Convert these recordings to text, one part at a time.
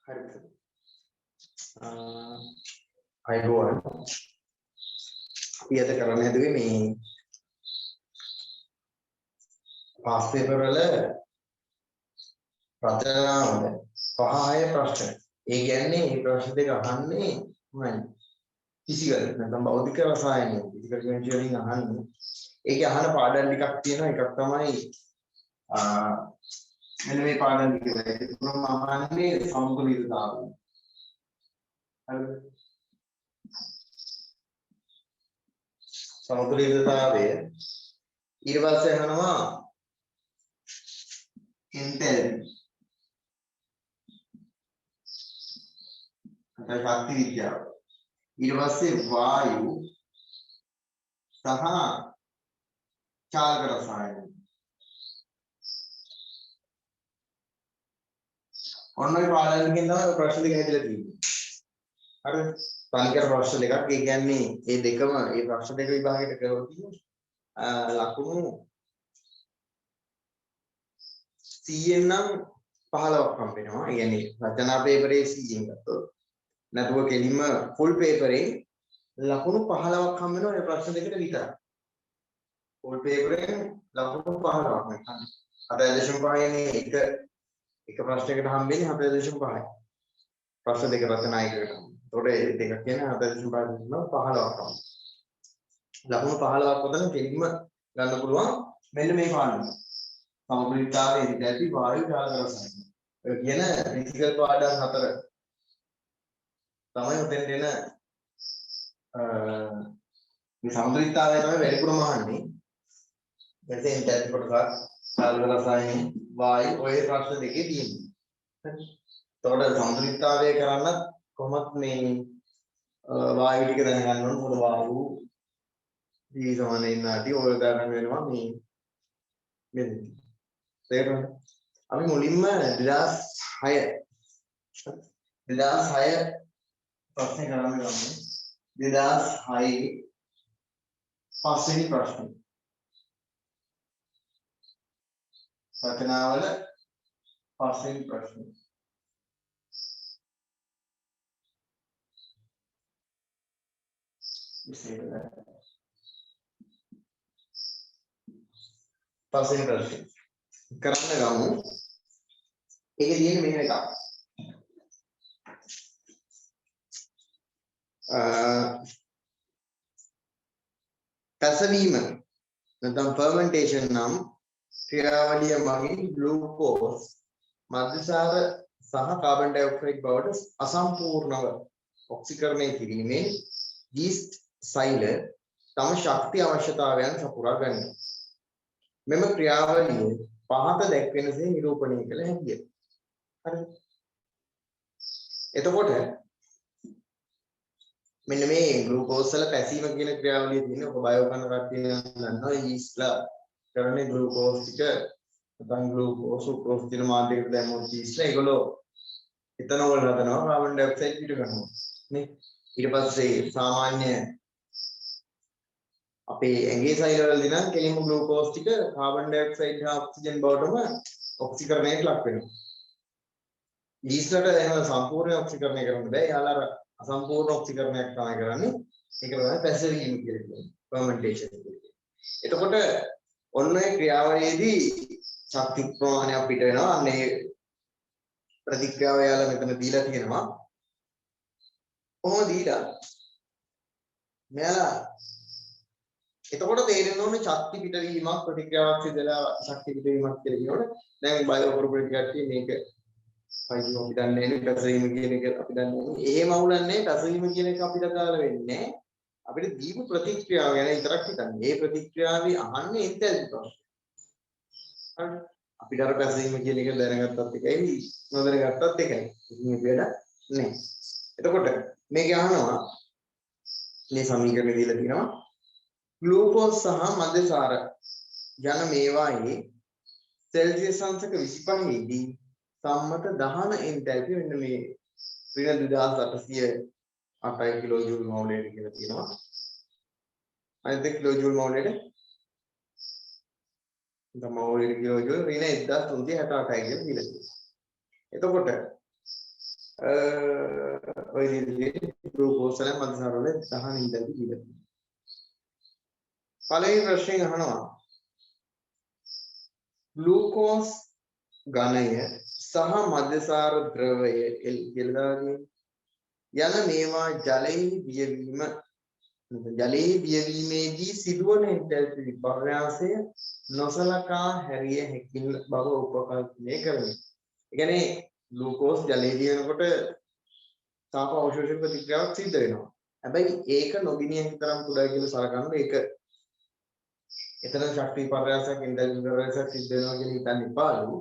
හරිද? අයිබෝන් අපි අද කරන්න හැදුවේ මේ පාස් පේපර් වල රචනාවල 5-6 ප්‍රශ්න. ඒ කියන්නේ මේ ප්‍රශ්න දෙක අහන්නේ මොනවද? ෆිසිකල් නැත්නම් භෞතික රසායන ෆිසිකල් කෙමිස්ට්‍රි වලින් අහන්නේ. ඒකේ අහන පාඩම් ටිකක් තියෙනවා. එකක් තමයි මෙන්න මේ පාඩම් ටික. ඒක තුනම අහන්නේ සමතුලිතතාවය. හරිද? සමතුලිතතාවය ඊට පස්සේ අහනවා එන්තැල්පි. අර ශක්ති විද්‍යාව. ඊට පස්සේ වායු සහ චාලක රසායන. ඔන්න ඔය පාඩම්කින් තමයි ප්‍රශ්න දෙක හැදලා තියෙන්නේ. හරිද? සංකර ප්‍රශ්න දෙකක්. ඒ කියන්නේ මේ දෙකම මේ ප්‍රශ්න දෙක විභාගයට කරලා තියෙන්නේ ලකුණු 100න් නම් 15ක් හම්බ වෙනවා. ඒ කියන්නේ රචනා පේපරේ 100න් ගත්තොත් නැතුව කෙලින්ම ෆුල් පේපරේ ලකුණු 15ක් හම්බ වෙනවා මේ ප්‍රශ්න දෙකට විතරයි. ෆුල් පේපරේ ලකුණු 15ක් නැත්නම් 7.5 එක ප්‍රශ්නයකට හම්බෙන්නේ 7.5යි. ප්‍රශ්න දෙක රචනා එකකට. ඒතකොට ඒ දෙක කියන්නේ 7.5 15ක් තමයි. ලකුණු 15ක් වතන කෙලින්ම ගන්න පුළුවන් මෙන්න මේ පාඩම. සමතුලිතතාවයේ ඉඳි වායු චාලක රසායන. ඒ කියන ෆිසිකල් පාඩම් 4 තමයි උතෙන් දෙන මේ සමතුලිතතාවය තමයි වැඩිපුරම අහන්නේ. එතෙන් දැන් කොටස චාලක රසායන වායු ඔය ප්‍රශ්න දෙකේ තියෙනවා. හරි. එතකොට සමතුලිතතාවය කරන්න කොහොමත් මේ වායු ටික දැනගන්න ඕන. මොකද වායු දී සමාන ඉන්නාටි ඔය ගන්න වෙනවා මේ මෙන්න. තේරුණාද? අපි මුලින්ම 2006 ප්‍රශ්නේ කරන්න ගමු. 2006 පස්වෙනි ප්‍රශ්නේ. රචනාවල පස්වෙනි ප්‍රශ්නේ. පස්වෙනි ප්‍රශ්නේ කරන්න ගමු. ඒකේ තියෙන මෙහෙම එකක්. පැසවීම නැත්නම් ෆර්මන්ටේෂන් නම් ක්‍රියාවලිය මගින් ග්ලූකෝස් මධ්‍යසාර සහ කාබන් ඩයොක්සයිඩ් බවට අසම්පූර්ණව ඔක්සිකරණය කිරීමෙන් යීස්ට් සෛල තම ශක්ති අවශ්‍යතාවයන් සපුරා ගන්නවා. මෙම ක්‍රියාවලිය පහත දැක්වෙනසේ නිරූපණය කළ හැකිය. හරිද? එතකොට මෙන්න මේ ග්ලූකෝස් වල පැසීම කියන ක්‍රියාවලිය තියෙන ඔබ බයෝ කරන කට්ටිය දන්නවා යීස්ට්ලා කරන්නේ ග්ලූකෝස් ටික නැත්නම් ග්ලූකෝස් සුක්‍රෝස් කියන මාධ්‍යයකට දැම්මොත් යීස්ට්ලා ඒගොල්ලෝ ඉතනෝල් හදනවා කාබන් ඩයොක්සයිඩ් පිට කරනවා නේ. ඊට පස්සේ සාමාන්‍ය අපේ ඇඟේ සෛල වලදී නම් කෙලින්ම ග්ලූකෝස් ටික කාබන් ඩයොක්සයිඩ් හා ඔක්සිජන් බවටම ඔක්සිකරණයට ලක් වෙනවා. යීස්ට්ලට එහෙම සම්පූර්ණ ඔක්සිකරණය කරන්න බෑ. යාලා අසම්පූර්ණ ඔක්සිකරණයක් තමයි කරන්නේ. ඒක තමයි පැසවීම කියලා කියන්නේ. ෆර්මන්ටේෂන් කියන්නේ. එතකොට ඔන්න ඒ ක්‍රියාවලියේදී ශක්ති ප්‍රමාණයක් පිට වෙනවා. අන්න ඒ ප්‍රතික්‍රියාව යාලා මෙතන දීලා තියෙනවා. කොහොමද දීලා? මෙයාලා එතකොට තේරෙන්න ඕනේ ශක්ති පිටවීමක් ප්‍රතික්‍රියාවක් සිදලා ශක්ති පිටවීමක් කියලා කියනකොට දැන් බයෝ කොර්පොරේට් කට්ටිය මේක පයින් අපි දන්නේ නැහැ පැසවීම කියන එක අපි දන්නේ නැහැ. එහෙම අවුලන්නේ පැසවීම කියන එක අපිට අදාළ වෙන්නේ නැහැ. අපිට දීපු ප්‍රතික්‍රියාව ගැන විතරක් හිතන්නේ. මේ ප්‍රතික්‍රියාවේ අහන්නේ එන්තැල්පි ප්‍රශ්න. හරි. අපිට අර පැසවීම කියන එක දැනගත්තත් එකයි නොදැනගත්තත් එකයි. ඉතින් ඒක වැඩ නැහැ. එතකොට මේක අහනවා මේ සමීකරණය දීලා තියෙනවා ග්ලූකෝස් සහ මධ්‍යසාර යන මේවායේ සෙල්සියස් අංශක 25 දී සම්මත දහන එන්තැල්පි මෙන්න මේ 2808 කිලෝ ජූල් මෝලයට කියලා තියෙනවා. අනිත් කිලෝ ජූල් මෝලයට මෝලයට කිලෝ ජූල් ඍණ 1368යි කියලා දීලා තියෙනවා. එතකොට ඔය විදිහේ ග්ලූකෝස් වල මදසාර වල දහන ඉඳලා ඉඳලා. පළවෙනි ප්‍රශ්නේ අහනවා ග්ලූකෝස් ඝනය සහ මදසාර ද්‍රවය කියලා යන මේවා ජලයේ බියවීමේදී සිදුවන එන්ටල්පි විපර්යාසය නොසලකා හැරිය හැකි බව උපකල්පනය කරමි. ඒ කියන්නේ ග්ලූකෝස් ජලයේ දිනනකොට තාප අවශෝෂක ප්‍රතික්‍රියාවක් සිද්ධ වෙනවා. හැබැයි ඒක නොගිනිය හැකි තරම් කුඩා කියලා සලකනකොට ඒක එතන ශක්ති විපර්යාසයක් එන්ටල්පි විපර්යාසයක් සිද්ධ වෙනවා කියන හිතන්න එපාලු.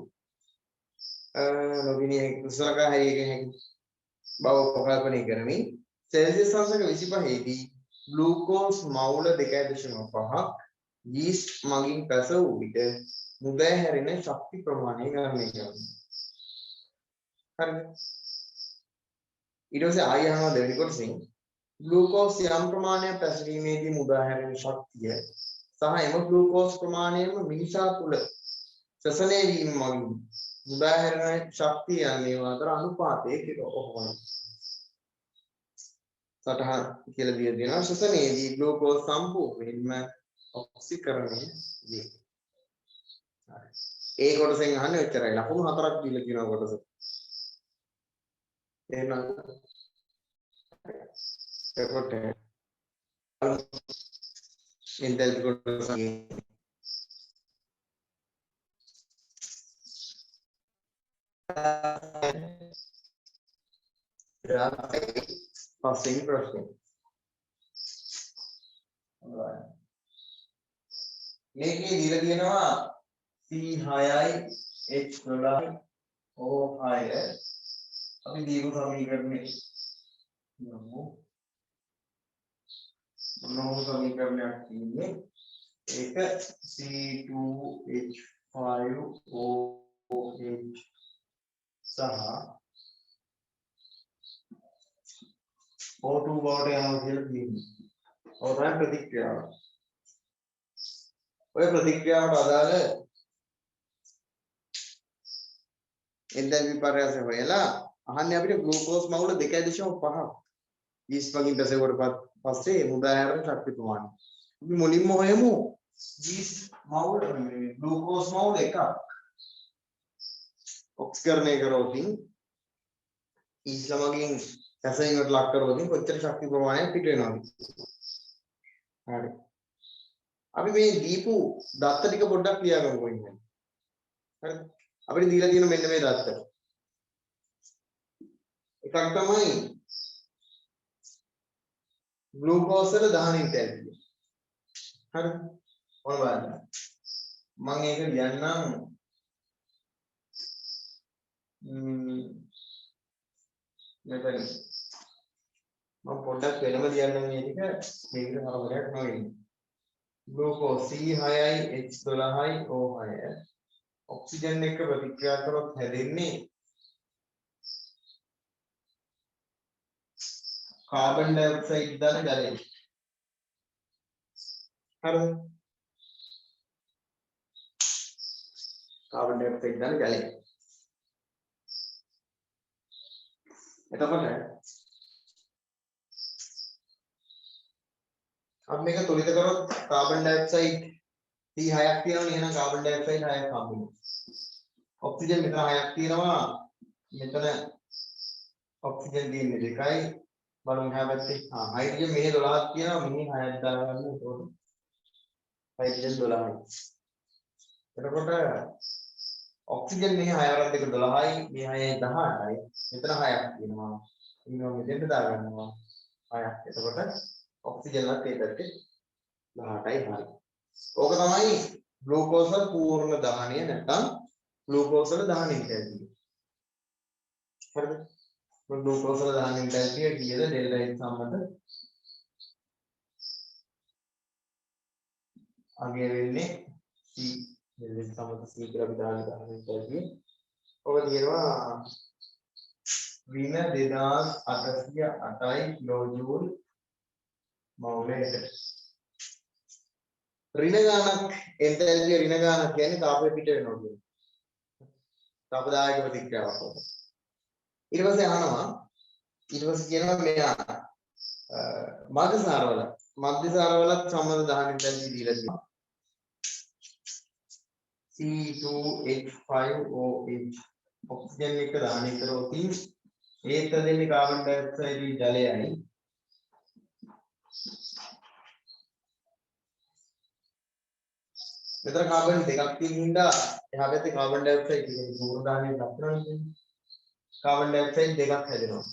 නොගිනිය හැකි සලකා හැරිය හැකි බව උපකල්පනය කරමි. සෙල්සියස් අංශක 25 දී ග්ලූකෝස් මවුල 2.5ක් යීස්ට් මගින් පැස වූ විට මුදෑ හැරෙන ශක්ති ප්‍රමාණය ගණනය කරනවා. හරිද? ඊට පස්සේ ආයෙ අහනවා දෙවෙනි කොටසින් ග්ලූකෝස් යම් ප්‍රමාණයක් පැසවීමේදී මුදා හැරෙන ශක්තිය සහ එම ග්ලූකෝස් ප්‍රමාණයම මිනිසා තුළ ශ්වසනය වීම මගින් මුදා හැරෙන ශක්තිය යන්නේ අතර අනුපාතය කියලා ඔහොමයි. සටහන් කියලා දීලා තියෙනවා ශ්වසනයේදී ග්ලූකෝස් සම්පූර්ණයෙන්ම ඔක්සිකරණය වේ. හරි. ඒ කොටසෙන් අහන්නේ ඔච්චරයි. ලකුණු 4ක් දීලා තියෙනවා කොටස. එහෙනම් එතකොට එන්ටල්පි කොටස පස්වෙනි ප්‍රශ්නේ. මේකේ දීලා තියෙනවා C6යි H12යි O6 අපි දීපු සමීකරණේ යමු. මොනෝ සමීකරණයක් තියෙන්නේ ඒක C2H5OH සහ O2 බවට යනවා කියලා තියෙනවා. ඔය තමයි ප්‍රතික්‍රියාව. ඔය ප්‍රතික්‍රියාවට අදාළ එන්ටල්පි විපර්යාසය හොයලා අහන්නේ අපිට ග්ලූකෝස් මවුල 2.5ක් යීස්ට් වලින් පැසෙවට පස්සේ මුදා හැරෙන ශක්ති ප්‍රමාණය. අපි මුලින්ම හොයමු යීස්ට් මවුල ග්ලූකෝස් මවුල එකක් ඔක්සිකරණය කරවමින් යීස්ට් ළමකින් පැසීමට ලක් කරවමින් කොච්චර ශක්ති ප්‍රමාණයක් පිට වෙනවද? හරි. අපි මේ දීපු දත්ත ටික පොඩ්ඩක් ලියාගමු ඉන්නේ. හරිද? අපිට දීලා තියෙන මෙන්න මේ දත්ත. එකක් තමයි ග්ලූකෝස් වල දහන එන්ටල්පි. හරිද? ඔන්න බලන්න. මම ඒක ලියන්නම් මෙතන. මම පොඩ්ඩක් වෙනම ලියන්නම් මේ ටික මේකට හරවරයක් නොවෙන්නේ. ග්ලූකෝස් C6යි H12යි O6 ඔක්සිජන් එක්ක ප්‍රතික්‍රියා කරොත් හැදෙන්නේ කාබන් ඩයොක්සයිඩ් දාන ජලය. හරිද? කාබන් ඩයොක්සයිඩ් දාන ජලය. එතකොට අපි මේක තුලිත කරොත් කාබන් ඩයොක්සයිඩ් C6ක් තියෙනවා නේ. එහෙනම් කාබන් ඩයොක්සයිඩ් 6ක් හම්බෙනවා. ඔක්සිජන් මෙතන 6ක් තියෙනවා. මෙතන ඔක්සිජන් තියෙන්නේ 2යි. බලමු එහා පැත්තේ. හයිඩ්‍රජන් මෙහි 12ක් තියෙනවා. මෙහි 6ක් දාගන්න. එතකොට හයිඩ්‍රජන් 12යි. එතකොට ඔක්සිජන් මෙහි 6 වරක් දෙක 12යි. මේ 6යි 18යි. මෙතන 6ක් තියෙනවා. ඊළඟ මෙතෙන්ට දාගන්නවා 6ක්. එතකොට ඔක්සිජන් ලක් ඒ පැත්තේ 18යි හරි. ඕක තමයි ග්ලූකෝස් වල පූර්ණ දහනය නැත්නම් ග්ලූකෝස් වල දහන එන්ටල්පි. හරිද? ග්ලූකෝස් වල දහන එන්ටල්පි කීයද ඩෙල්ටා H සම්බන්ධ අගය වෙන්නේ C ඩෙල්ටා H සම්බන්ධ C කියලා අපි දාන දහන එන්ටල්පි. ඔක කියනවා ඍණ 2808යි කිලෝජූල් මවුලට. ඍණ ගානක් එන්ටල්පි ඍණ ගානක් කියන්නේ තාපය පිට වෙනවා කියන්නේ. තාපදායක ප්‍රතික්‍රියාවක්. ඊට පස්සේ අහනවා ඊට පස්සේ කියනවා මෙයා මධ්‍යසාරවල සම්බන්ධ දහමින් දැල්වි දීලා තියෙනවා C2H5OH ඔක්සිජන් එක දාන කරෝතින් ඒත දෙන්නේ කාබන් ඩයොක්සයිඩ් ජලයයි මෙතන කාබන් දෙකක් තියෙන හින්දා එහා පැත්තේ කාබන් ඩයොක්සයිඩ් කියන්නේ සූර්ය දාහනේ ලක්ෂණනේ කාබන් ඩයොක්සයිඩ් දෙකක් හැදෙනවා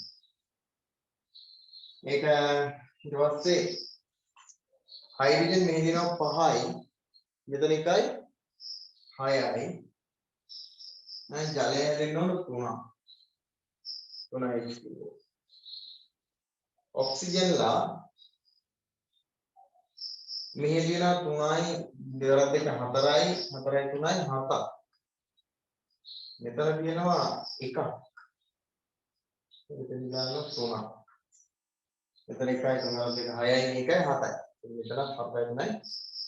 මේක ඊට පස්සේ හයිඩ්‍රජන් මෙහි දෙනවා 5යි මෙතන 1යි 6යි දැන් ජලය හැදෙන්න ඕන 3යි H2O ඔක්සිජන්ලා මෙහි දෙනවා 3යි 2 4යි 4යි 3යි 7ක් මෙතන තියෙනවා 1ක් මෙතන දානවා 3ක් මෙතන 1යි 3යි 6යි 1යි 7යි මෙතන 4යි 3යි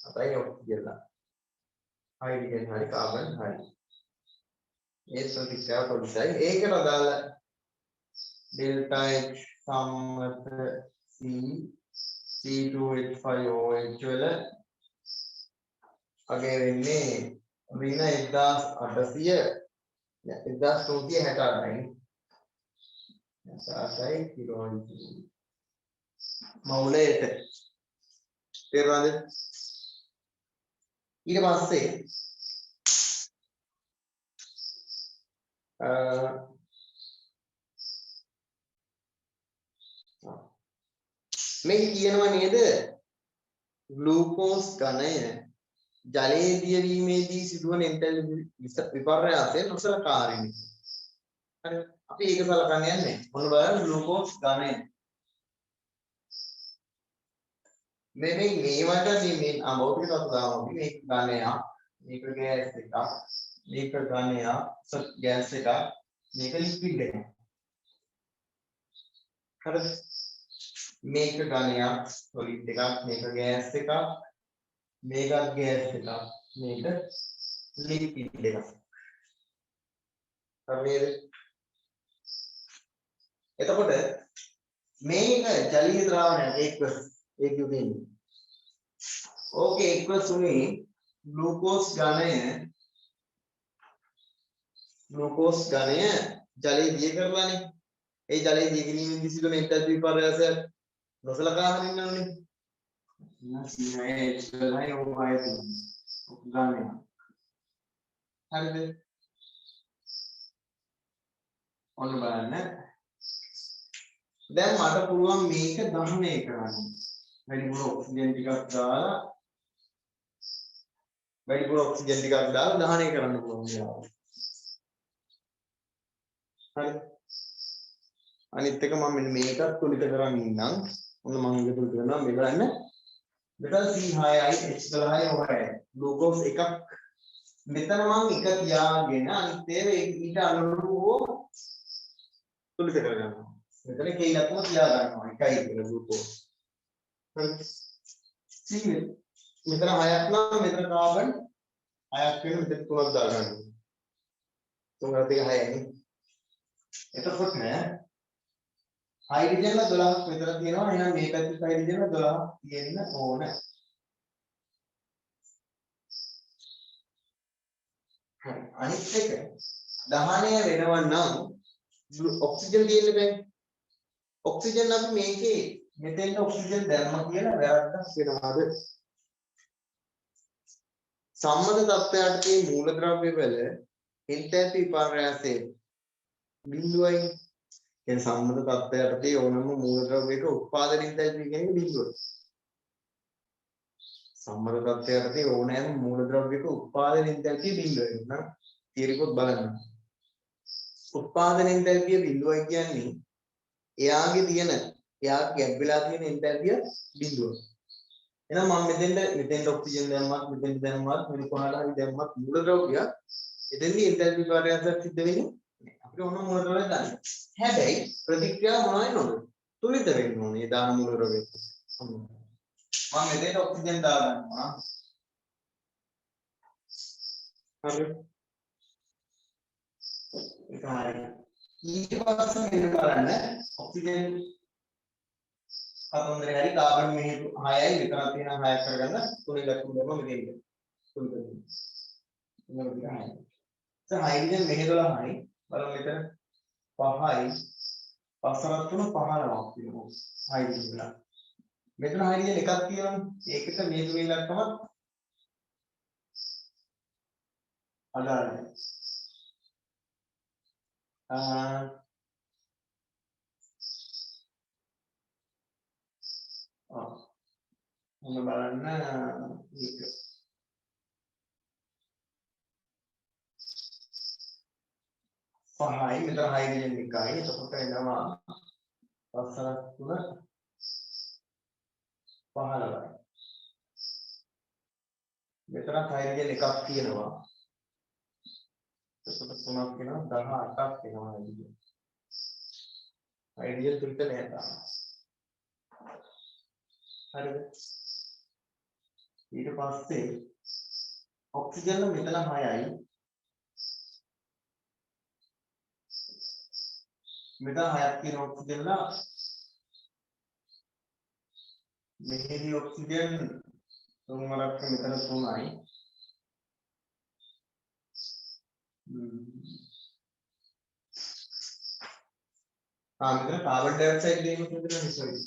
7යි ඔක්සිජන්ලා හයිඩ්‍රජන් හරි කාබන් හරි ඒ ප්‍රතික්‍රියාව පොඩ්ඩයි ඒකට අදාළ ඩෙල්ටා H සම්මත C C2H5OH වල අගේ වෙන්නේ ඍණ 1868යි කිලෝජූල් මවුලයට තේරුණාද ඊට පස්සේ මේ කියනවා නේද ග්ලූකෝස් ඝනය ජලයේ දියවීමේදී සිදුවන එන්තැල්පි විපර්යාසය නොසලකාරිනි. හරි අපි ඒක සලකන්නේ නැහැ. මොන බලන්න ග්ලූකෝස් ඝනය මේ මේවට මේ භෞතික තත්ත්ව දානවා මේක ඝනයක් මේක ගෑස් එකක් මේක ඝනයක් ගෑස් එකක් මේක ලික්විඩ් එකක් හරිද මේක ඝනයක් සොලිඩ් එකක් මේක ගෑස් එකක් මේකත් ගෑස් එකක් මේක ලික්විඩ් එකක් හරිද එතකොට මේක ජලීය ද්‍රාවණයක් aqueous ඒක යුදෙන්නේ ඕකේ aqueous උනේ ග්ලූකෝස් ඝනය ජලයේ දිය කරලානේ ඒ ජලයේ දිය කිරීමෙන් සිදුවන එන්තල්පි විපර්යාසය නොසලකා හරින්න ඕනේ C9H12යි O5 ඝනය හරිද ඔන්න බලන්න දැන් මට පුළුවන් මේක දහනය කරන්න වැඩිපුර ඔක්සිජන් ටිකක් දාලා දහනය කරන්න පුළුවන් කියලා. හරි. අනිත් එක මම මෙන්න මේකත් තුලිත කරන් ඉන්නම්. ඔන්න මම මේක තුලිත කරනවා මේ බලන්න. මෙතන C6යි H12යි O6යි. ග්ලූකෝස් එකක් මෙතන මම එක තියාගෙන අනිත් ඒවා ඊට අනුරූපව තුලිත කරගන්නවා. මෙතන කේලක්ම තියා ගන්නවා. එකයි කියලා ග්ලූකෝස්. හරි. සීල් මෙතන 6ක් නම් මෙතන කාබන් 6ක් වෙන මෙතන 3ක් දාගන්න. 3 2 6යි. එතකොට හයිඩ්‍රජන් 12ක් මෙතන තියෙනවා. එහෙනම් මේ පැත්තේ හයිඩ්‍රජන් 12ක් තියෙන්න ඕන. හරි. අනිත් එක දහනය වෙනවා නම් ඔක්සිජන් තියෙන්න බෑ. ඔක්සිජන් අපි මේකේ මෙතෙන් ඔක්සිජන් දැම්ම කියලා වැරද්දක් වෙනවාද? සම්මත තත්ත්වයට තියෙන මූලද්‍රව්‍ය වල එන්තැල්පි විපර්යාසය බිඳුවයි. ඒ සම්මත තත්ත්වයට තියෙන ඕනම මූලද්‍රව්‍යයක උත්පාදන එන්තැල්පි කියන එක බිඳුවයි. සම්මත තත්ත්වයට තියෙන ඕනෑම මූලද්‍රව්‍යයක උත්පාදන එන්තැල්පි බිඳුවයි. නම් තියරි පොත් බලන්න. උත්පාදන එන්තැල්පිය බිඳුවයි කියන්නේ එයා ගැප් වෙලා තියෙන එන්තැල්පිය බිඳුව. එහෙනම් මම මෙතෙන්ට ඔක්සිජන් දැම්මත් මෙතෙන්ට දැම්මත් මෙතන කොහාට හරි දැම්මත් මූලද්‍රව්‍ය එතෙන්දී එන්තැල්පි විපර්යාසයක් සිද්ධ වෙන්නේ නැහැ. අපිට ඕන මූලද්‍රව්‍ය ගන්න. හැබැයි ප්‍රතික්‍රියාව මොනවයි නෝද? තුලිත වෙන්න ඕනේ දාන මූලද්‍රව්‍ය. මම මෙතෙන්ට ඔක්සිජන් දාගන්නවා. හරි. ඒක හරියි. ඊට පස්සේ මෙන්න බලන්න ඔක්සිජන් කතන්දරේ හරි කාබන් මෙහෙ 6යි විතරක් තියෙන 6ක් කරගන්න 3 ඉලක්කම් දෙනවා මෙතෙන්ද 3 දෙනවා හයිඩ්‍රජන් මෙහෙ 12යි බලමු මෙතන 5යි 5 3 15ක් තියෙනවා හයිඩ්‍රජන් වල මෙතන හයිඩ්‍රජන් එකක් තියෙනවනේ ඒකට මේ 3 ඉලක්කම අදාළයි මොන බලන්න මේක පහයි මෙතන හයිඩ්‍රජන් එකයි එතකොට එනවා 5 3 15යි මෙතන හයිඩ්‍රජන් එකක් තියෙනවා එතකොට 3ක් වෙනවා 18ක් වෙනවා හයිඩ්‍රජන් තුනට නෑ තාම හරිද ඊට පස්සේ ඔක්සිජන් මෙතන 6යි මෙතන 6ක් තියෙන ඔක්සිජන් ලා මෙහෙදි ඔක්සිජන් තුන්වරක් මෙතන 3යි මෙතන කාබන් ඩයොක්සයිඩ් දෙකක් මෙතන සෝරි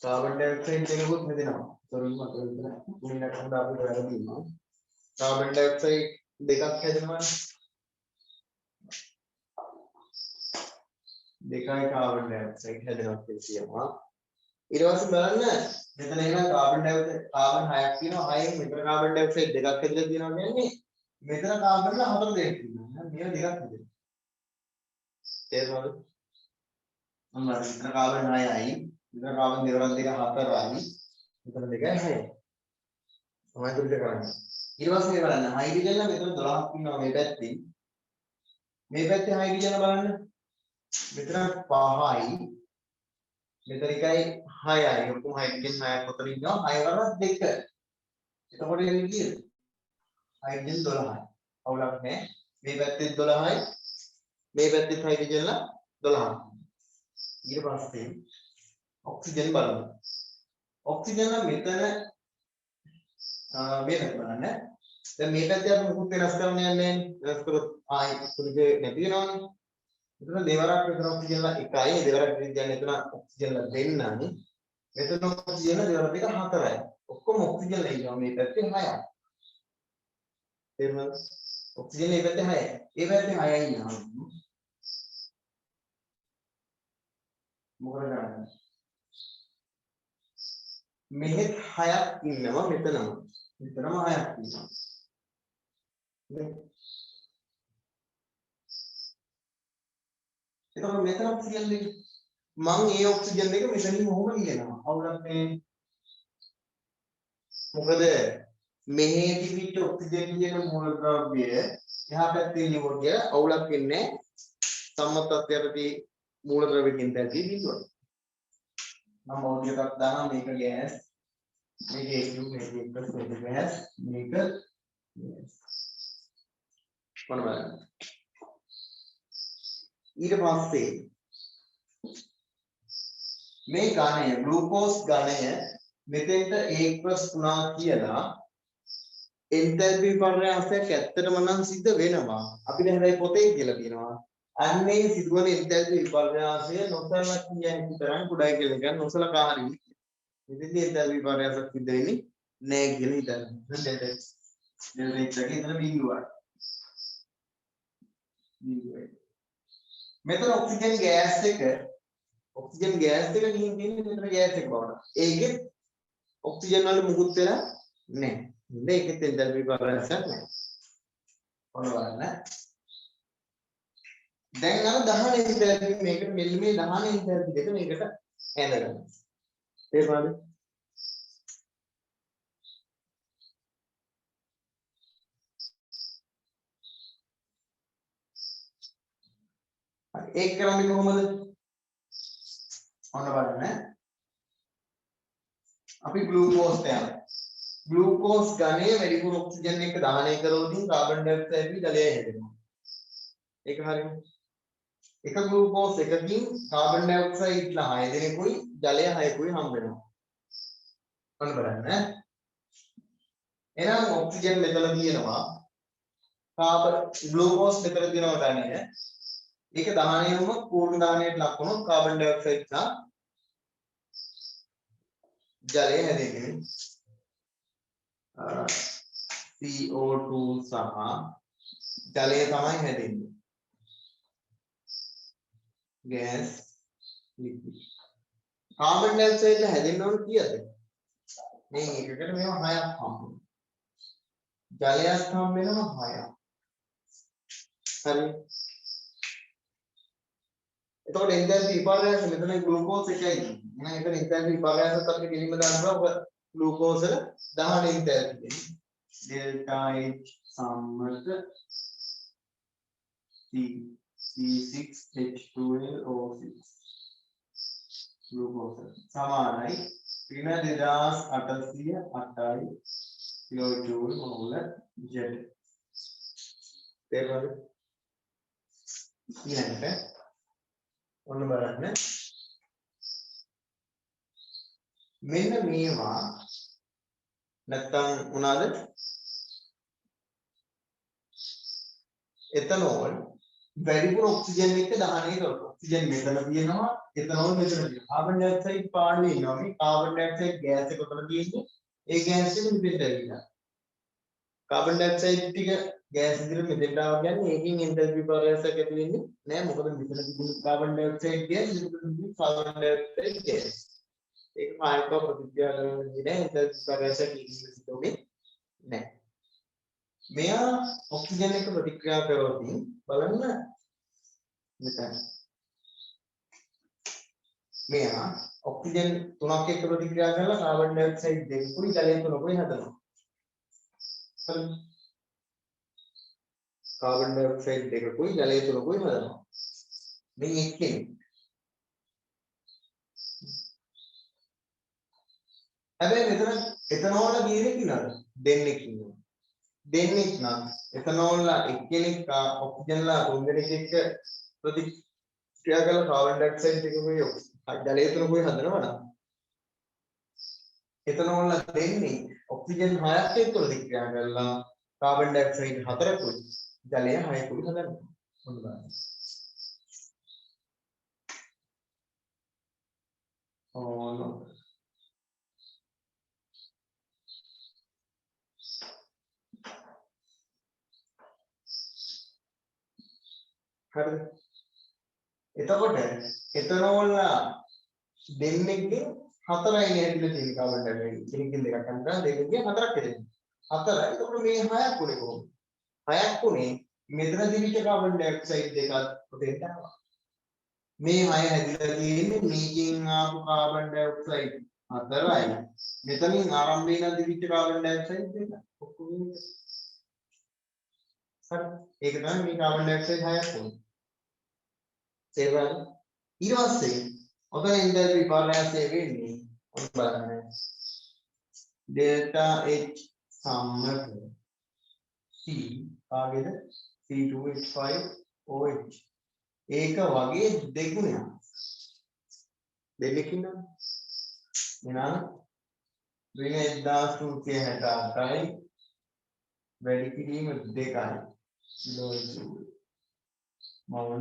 කාබන් ඩයොක්සයිඩ් දෙකකුත් මෙතනවා සෝරි මට මෙතන මුලින්ම හොඳ අපිට වැරදිනවා කාබන් ඩයොක්සයිඩ් දෙකක් හැදෙනවානේ දෙකයි කාබන් ඩයොක්සයිඩ් හැදෙනවා කියලා කියනවා ඊට පස්සේ බලන්න මෙතන එහෙනම් කාබන් ඩයොක්සයිඩ් කාබන් 6ක් තියෙනවා 6න් මෙතන කාබන් ඩයොක්සයිඩ් දෙකක් හැදලා තියෙනවා කියන්නේ මෙතන කාබන් වල 4 දෙකක් තියෙනවා මේවා දෙකක් හැදෙනවා තේරුණාද අන්න මෙතන කාබන් 6යි මෙතන කාබන් දෙකක් 4යි මෙතන 2යි 6යි තමයි දුරිට කරන්නේ ඊට පස්සේ බලන්න හයිඩ්‍රජන් මෙතන 12ක් ඉන්නවා මේ පැත්තේ හයිඩ්‍රජන් බලන්න මෙතන 5යි මෙතන එකයි 6යි ඔක්කොම හයිඩ්‍රජන් 6ක් උතන ඉන්නවා 6 වරක් 2 එතකොට එන්නේ කීයද හයිඩ්‍රජන් 12යි අවුලක් නැහැ මේ පැත්තේ 12යි මේ පැත්තේ හයිඩ්‍රජන් 12යි ඊට පස්සේ ඔක්සිජන් බලමු ඔක්සිජන් මෙතන මේ පැත්ත බලන්න දැන් මේ පැත්තේ අපි මොකුත් වෙනස් කරන්න යන්නේ නැහැ වෙනස් කරොත් ආයි කුලික නැති වෙනවනේ මෙතන දෙවරක් මෙතන ඔක්සිජන් එකයි දෙවරක් කියන්නේ එතන ඔක්සිජන් දෙන්නනේ මෙතන ඔක්සිජන් දෙවරක් දෙක 4යි ඔක්කොම ඔක්සිජන් ඉන්නවා මේ පැත්තේ 6යි තේරුණාද ඔක්සිජන් මේ පැත්තේ 6යි ඒ පැත්තේ 6යි ඉන්නවා මොකද කරන්නේ මෙහෙත් 6ක් ඉන්නවා මෙතනම 6ක් ඉන්නවා එතකොට මෙතන ඔක්සිජන් දෙක මම ඒ ඔක්සිජන් දෙක මෙතනින් මොහොම ලියනවා අවුලක් නැහැ මොකද මෙහි තිබිච්ච ඔක්සිජන් කියන මූලද්‍රව්‍ය එහා පැත්තේ ලියුවොත් කියලා අවුලක් වෙන්නේ සම්මත තත්ත්වයටදී මූලද්‍රව්‍යකින් දැල්දී බිඳුවක් මම මොඩියලක් දානවා මේක ගෑස් මේක HU මේක ගෑස් මේක බලන්න ඊට පස්සේ මේ ඝනය ග්ලූකෝස් ඝනය මෙතෙන්ට ඒකස් වුණා කියලා එන්තල්පි පර්යාසයක් ඇත්තටම නම් සිද්ධ වෙනවා අපිට හැබැයි පොතේ කියලා තියෙනවා අන්නේ සිදුවන එන්තල්පි පර්යාසය නොසලකා කියන තරම් කුඩායි කියලා ගන්න නොසලකා හරි මෙතෙන්දී එන්තල්පි පර්යාසයක් සිද්ධ වෙන්නේ නෑ කියලා හිතන්න දැන් එකකින් ඉතන බිඳුවයි මෙතන ඔක්සිජන් ගෑස් එක ගිහින් තියෙන්නේ මෙතන ගෑස් එක බවට. ඒකෙත් ඔක්සිජන් වල මුකුත් වෙලා නැහැ. මේකෙත් එන්තල්පි පර්යාසයක් නැහැ. ඔන්න බලන්න. දැන් අර 10 එන්තල්පි මේකට මෙන්න මේ 10 එන්තල්පි දෙක මේකට ඇඳගන්න. තේරුණාද? ඒක කරන්නේ කොහොමද? ඔන්න බලන්න. අපි ග්ලූකෝස් යනවා. ග්ලූකෝස් ඝනය වැඩිපුර ඔක්සිජන් එක්ක දහනය කරවමින් කාබන් ඩයොක්සයිඩ් ජලය හැදෙනවා. ඒක හරියනේ. එක ග්ලූකෝස් එකකින් කාබන් ඩයොක්සයිඩ්ලා 6 දෙනෙකුයි ජලය 6කුයි හම්බ වෙනවා. ඔන්න බලන්න. එහෙනම් ඔක්සිජන් මෙතන තියෙනවා. කාබන් ග්ලූකෝස් මෙතන තියෙනවා ධනය. ඒක දහනයම පූර්ණ දාණයට ලක් වුණොත් කාබන් ඩයොක්සයිඩ් සහ ජලය හැදෙන්නේ. CO2 සහ ජලය තමයි හැදෙන්නේ. gas liquid. කාබන් ඩයොක්සයිඩ් හැදෙන්න ඕන කීයද? මේ එකකට මේවා 6ක් හම්බ වෙනවා. ජලයක් හම්බ වෙනවා 6ක්. හරි. එතකොට එන්තැල්පි විපර්යාස මෙතන ග්ලූකෝස් එකයි. එහෙනම් එතන එන්තැල්පි විපර්යාසත් අපිට කෙලින්ම දාන්න පුළුවන්. ග්ලූකෝස් වල දහන එන්තැල්පි. ඩෙල්ටා H සම්මත C6H12O6 ග්ලූකෝස් සමානයි ඍණ 2808යි කිලෝජූල් මොල් Z. තේරුණාද? ඊළඟට ඔන්න බලන්න. මෙන්න මේවා නැත්තම් මොනවාද? එතනෝල් වැඩිපුර ඔක්සිජන් එක්ක දහනය කරනවා. ඔක්සිජන් මෙතන තියෙනවා, එතනෝල් මෙතන තියෙනවා. කාබන් ඩයොක්සයිඩ් පාඩුවේ ඉන්නවා. මේ කාබන් ඩයොක්සයිඩ් ගෑස් එක කොතන තියෙන්නේ? ඒ ගෑස් එක මෙතෙන්ට ඇවිල්ලා. කාබන් ඩයොක්සයිඩ් ටික ගෑස් විදිහට මෙතෙන්ට ආව කියන්නේ ඒකෙන් එන්තැල්පි විපර්යාසයක් ඇති වෙන්නේ නෑ. මොකද මෙතන තිබුණු කාබන් ඩයොක්සයිඩ් ගෑස් මෙතන තිබුණු කාබන් ඩයොක්සයිඩ් ගෑස්. ඒක කායික ප්‍රතික්‍රියා කරන්නේ නෑ. එන්තැල්පි විපර්යාසයක් ඉක්මනට වෙන්නේ නෑ. මෙයා ඔක්සිජන් එක්ක ප්‍රතික්‍රියා කරොත් බලන්න මෙතන මෙයා ඔක්සිජන් 3ක් එක්ක ප්‍රතික්‍රියා කරලා කාබන් ඩයොක්සයිඩ් දෙකකුයි ජලය තුනකුයි හදනවා. හරි. කාබන් ඩයොක්සයිඩ් දෙකකුයි ජලය තුනකුයි හදනවා. මේ එක්කෙනෙක්. හැබැයි මෙතන එතනෝල කීයක් ඉන්නවද? දෙන්නෙක් ඉන්නවා. දෙන්නෙක් නම් එතනෝල්ලා එක්කෙනෙක් ඔක්සිජන්ලා තුන් දෙනෙක් එක්ක ප්‍රතික්‍රියා කරලා කාබන් ඩයොක්සයිඩ් එකකුයි ජලය තුනකුයි හදනවා නම් එතනෝල්ලා දෙන්නේ ඔක්සිජන් 6ක් එක්ක ප්‍රතික්‍රියා කරලා කාබන් ඩයොක්සයිඩ් 4කුයි ජලය 6කුයි හදනවා. මොන බලන්න. ඕන හරිද? එතකොට එතනෝල්ලා දෙන්නෙක්ගෙන් 4යි ඇතුළේ තියෙන කාබන් ඩයොක්සයිඩ්. කෙනෙක්ගෙන් දෙකක් ගන්නවා දෙන්නෙක්ගෙන් 4ක් ඇතුළේ. 4යි. එතකොට මේ 6ක් උනේ කොහොමද? 6ක් උනේ මෙතන තිබිච්ච කාබන් ඩයොක්සයිඩ් දෙකක් උඩට ආවා. මේ 6 හැදිලා තියෙන්නේ මේකෙන් ආපු කාබන් ඩයොක්සයිඩ් 4යි. මෙතනින් ආරම්භ වෙන තිබිච්ච කාබන් ඩයොක්සයිඩ් දෙක. ඔක්කොම හරි. ඒක තමයි මේ කාබන් ඩයොක්සයිඩ් 6ක් උනේ. තේරුණාද? ඊට පස්සේ ඔතන එන්තැල්පි විපර්යාසය වෙන්නේ ඔන්න බලන්න. ඩෙල්ටා H සම්මත C කාගේද? C2H5OH. ඒක වගේ දෙගුණයක්. දෙන්නෙක් ඉන්නවා. එහෙනම් ඍණ 1968යි වැඩි කිරීම 2යි කිලෝජූල් මොල්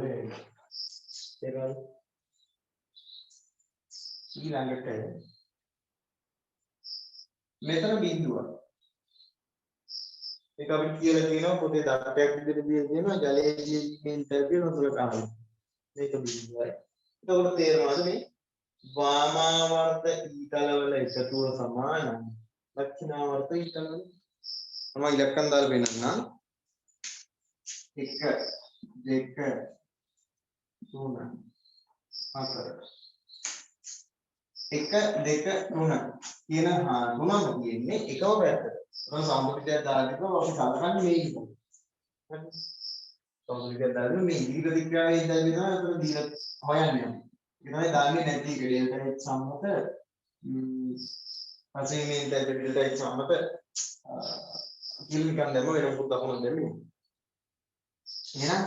තේරුණාද? ඊළඟට මෙතන බිඳුව. ඒක අපිට කියලා තියෙනවා පොතේ දත්තයක් විදිහට දීලා තියෙනවා ජලයේ තියෙන එන්තැල්පිය නොසලකනවා. මේක බිඳුවයි. එතකොට තේරෙනවද මේ වාමාවර්ත ඊතලවල එකතුව සමානයි දක්ෂිනාවර්ත ඊතලවල. මම ඉලක්කම් දාලා පෙන්නන්නම්. 1 2 3 4 1 2 3 කියන තුනම තියෙන්නේ එකම පැත්තට. ඒක සම්පූර්ණයක් දාලා තිබ්බම අපි සලකන්නේ මේ විදිහට. හරි. සම්පූර්ණයක් දාලා මේ ඉදිරි ප්‍රතික්‍රියාවේ ඉඳලා වෙනවා අතන දීලා හොයන්නේ. ඒක තමයි දාන්නේ නැති එක ඩෙල්ටා H සම්මත පස්සේ මේ ඩෙල්ටා H සම්මත කිලෝමිටර් දැම්ම වෙන පුත් දකුණක් දැම්මේ. එහෙනම්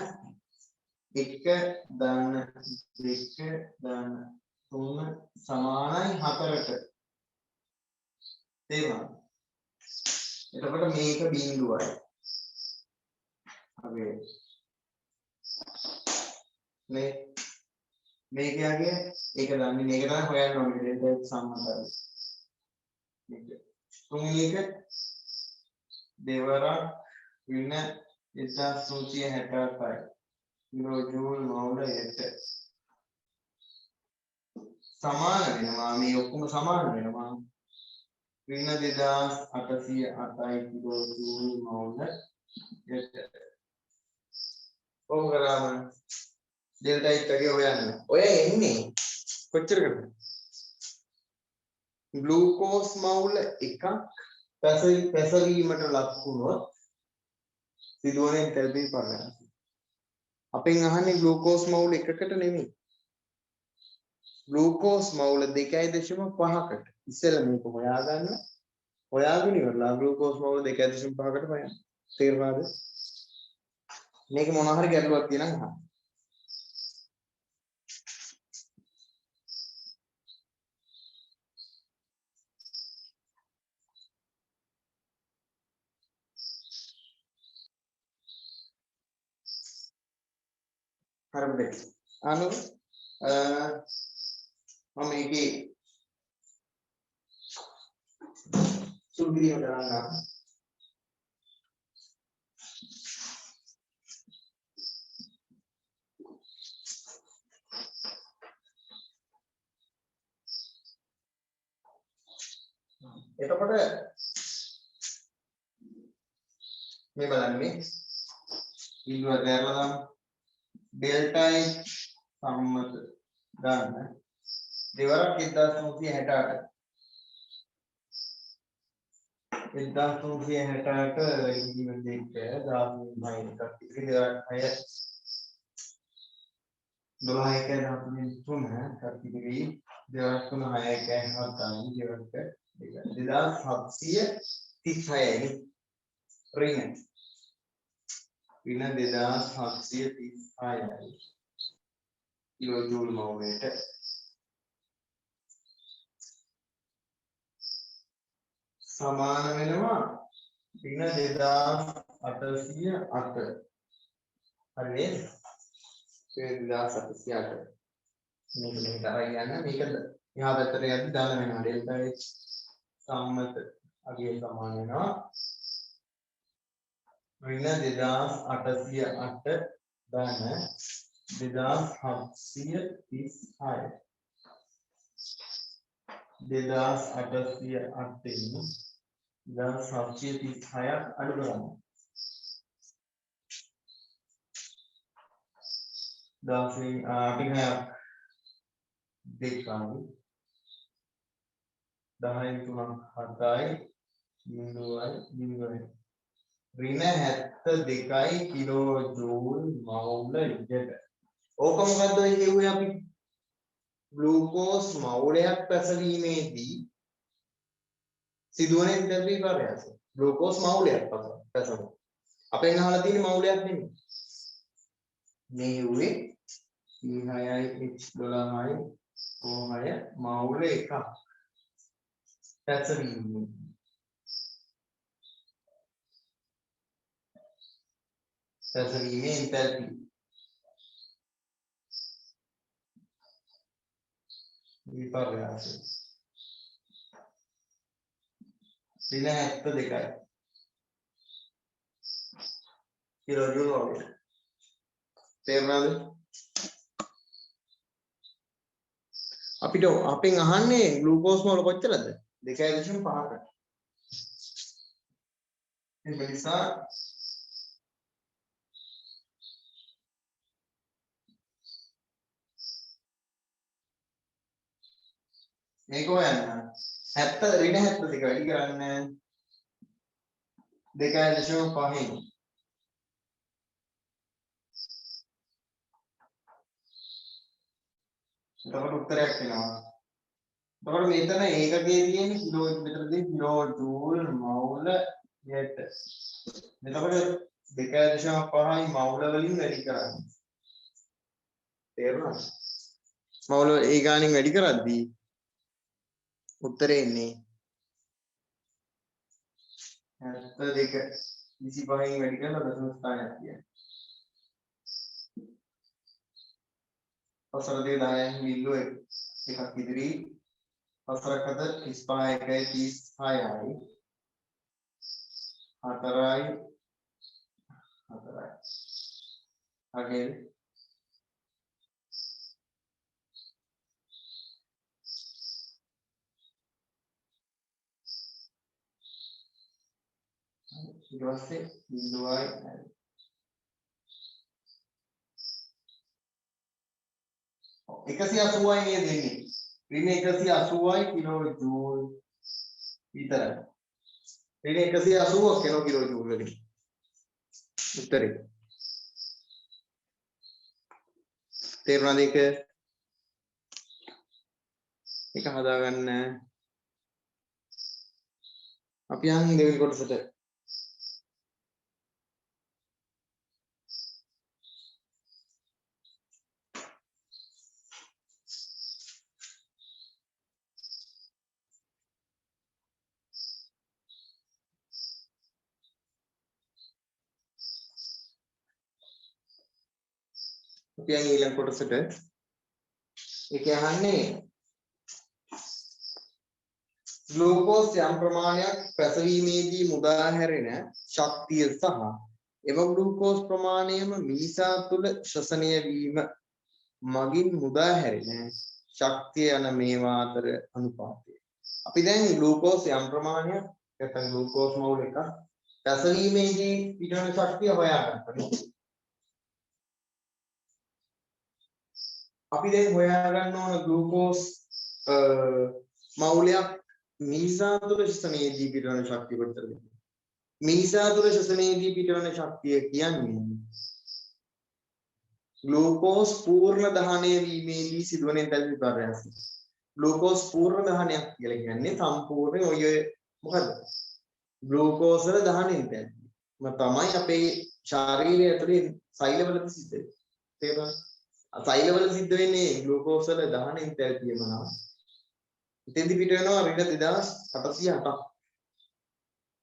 1 ධන 2 ධන 3 සමානයි 4ට. තේරුණාද? එතකොට මේක බිඳුවයි. අපි මේකගේ ඒක දන්නේ මේක තමයි හොයන්න ඕනේ ඩෙල්ටා x සම්බන්ධයි. මේක. තුන්වෙනි එක දෙවරක් වින 1367යි. කිලෝජූල් මවුල 8 සමාන වෙනවා මේ ඔක්කොම සමාන වෙනවා වින 2808යි කිලෝජූල් මවුල 8 ඕක කරාම ඩෙල්ටා x එකේ හොයන්න. ඔය එන්නේ කොච්චරකද? ග්ලූකෝස් මවුල එකක් පැසවීමට ලක් වුණොත් සිදුවන එන්තල්පි පරිණාමය. අපෙන් අහන්නේ ග්ලූකෝස් මවුල එකකට නෙමෙයි. ග්ලූකෝස් මවුල 2.5කට. ඉස්සෙල්ලා මේක හොයාගන්න. හොයාගෙන ඉවරලා ග්ලූකෝස් මවුල 2.5කට හොයන්න. තේරුණාද? මේක මොනවා හරි ගැටලුවක් තියෙනවා අහන්න. හරිද? අනු මම මේකේ සුදුරියම කරන්න. එතකොට මේ බලන්නේ ඉල්ලුව දැරලා ඩෙල්ටා x සම්මත ගන්න දෙවරක් 1368 ඉගෙන දෙක 10 එකක් ඉතින් දෙවරක් 6 12 1 13 කට්ටියගේ දෙවරක් 3 6 1 7 දෙවරක් 2736යි රින 2736යි කිලෝජූල් මවුලට සමාන වෙනවා 2808 හරි නේද? 2808 මේක මෙහෙට අරන් යන්න මේක එහා පැත්තට යද්දි දාන වෙනවා ඩෙල්ටා x සම්මත අගය සමාන වෙනවා ඍණ 2808 ධන 2736 2808 1736ක් අඩු කරනවා 10 අපි 6ක් දෙකයි 10න් 3ක් 7යි බිඳුවයි බිඳුවයි ඍණ 72යි කිලෝජූල් මවුල ඉඩට ඕක මොකද්ද ඔය කියුවේ අපි ග්ලූකෝස් මවුලයක් පැසවීමේදී සිදුවන එන්තල්පි පරිණාමය ග්ලූකෝස් මවුලයක් පැසවුවා අපෙන් අහලා තියෙන මවුලයක් නෙමෙයි මේ උවේ E6යි H12යි O6 මවුල එකක් පැසවීමේ එන්තල්පි විපර්යාසය ඍණ 72යි කිලෝජූල් වගේ තේරුණාද අපිට අපෙන් අහන්නේ ග්ලූකෝස් මෝල් කොච්චරද 2.5කට ඒ නිසා මේක හොයන්න 70 ඍණ 72 වැඩි කරන්න 2.5න් එතකොට උත්තරයක් එනවා. එතකොට මෙතන ඒකකයේ තියෙන කිලෝ මෙතනදී කිලෝජූල් මවුල 8. එතකොට 2.5යි මවුල වලින් වැඩි කරන්නේ. තේරුණාද? මවල ඒ ගානින් වැඩි කරද්දී උත්තරේ එන්නේ 72 25න් වැඩි කරලා දශම ස්ථානයක් කියන්නේ. වසර 10.1 එකක් ඉදිරි වසරකට 35 1 36යි 4යි 4යි. අගේ ඊට පස්සේ බිඳුවයි 180යි මේ දෙන්නේ. ඍණ 180යි කිලෝ ජූල් විතරයි. ඍණ 180ක් වෙනවා කිලෝ ජූල් වලින්. උත්තරේ. තේරුණාද ඒක? ඒක හදාගන්න. අපි යන් දෙවෙනි කොටසට. අපි යන් ඊළඟ කොටසට. ඒක අහන්නේ ග්ලූකෝස් යම් ප්‍රමාණයක් පැසවීමේදී මුදා හැරෙන ශක්තිය සහ එම ග්ලූකෝස් ප්‍රමාණයම මිනිසා තුළ ශ්වසනය වීම මගින් මුදා හැරෙන ශක්තිය යන මේවා අතර අනුපාතය. අපි දැන් ග්ලූකෝස් යම් ප්‍රමාණයක් නැත්නම් ග්ලූකෝස් මවුල් එකක් පැසවීමේදී පිටවන ශක්තිය හොයාගන්නවා. අපි දැන් හොයාගන්න ඕන ග්ලූකෝස් මවුලයක් මිනිසා තුළ ශ්වසනයේදී පිටවන ශක්තිය කොච්චරද? මිනිසා තුළ ශ්වසනයේදී පිටවන ශක්තිය කියන්නේ ග්ලූකෝස් පූර්ණ දහනය වීමේදී සිදුවන එන්තල්පි ප්‍රාප්තිය. ග්ලූකෝස් පූර්ණ දහනයක් කියලා කියන්නේ සම්පූර්ණ ඔය මොකද? ග්ලූකෝස් වල දහන එන්තල්පි. තමයි අපේ ශරීරය ඇතුලේ සෛලවලදී සිද්ධ වෙන්නේ. තේරුණාද? සෛලවල සිද්ධ වෙන්නේ ග්ලූකෝස් වල දහන එන්තල්පියම නම් ඉතින්දි පිට වෙනවා ඍණ 2808ක්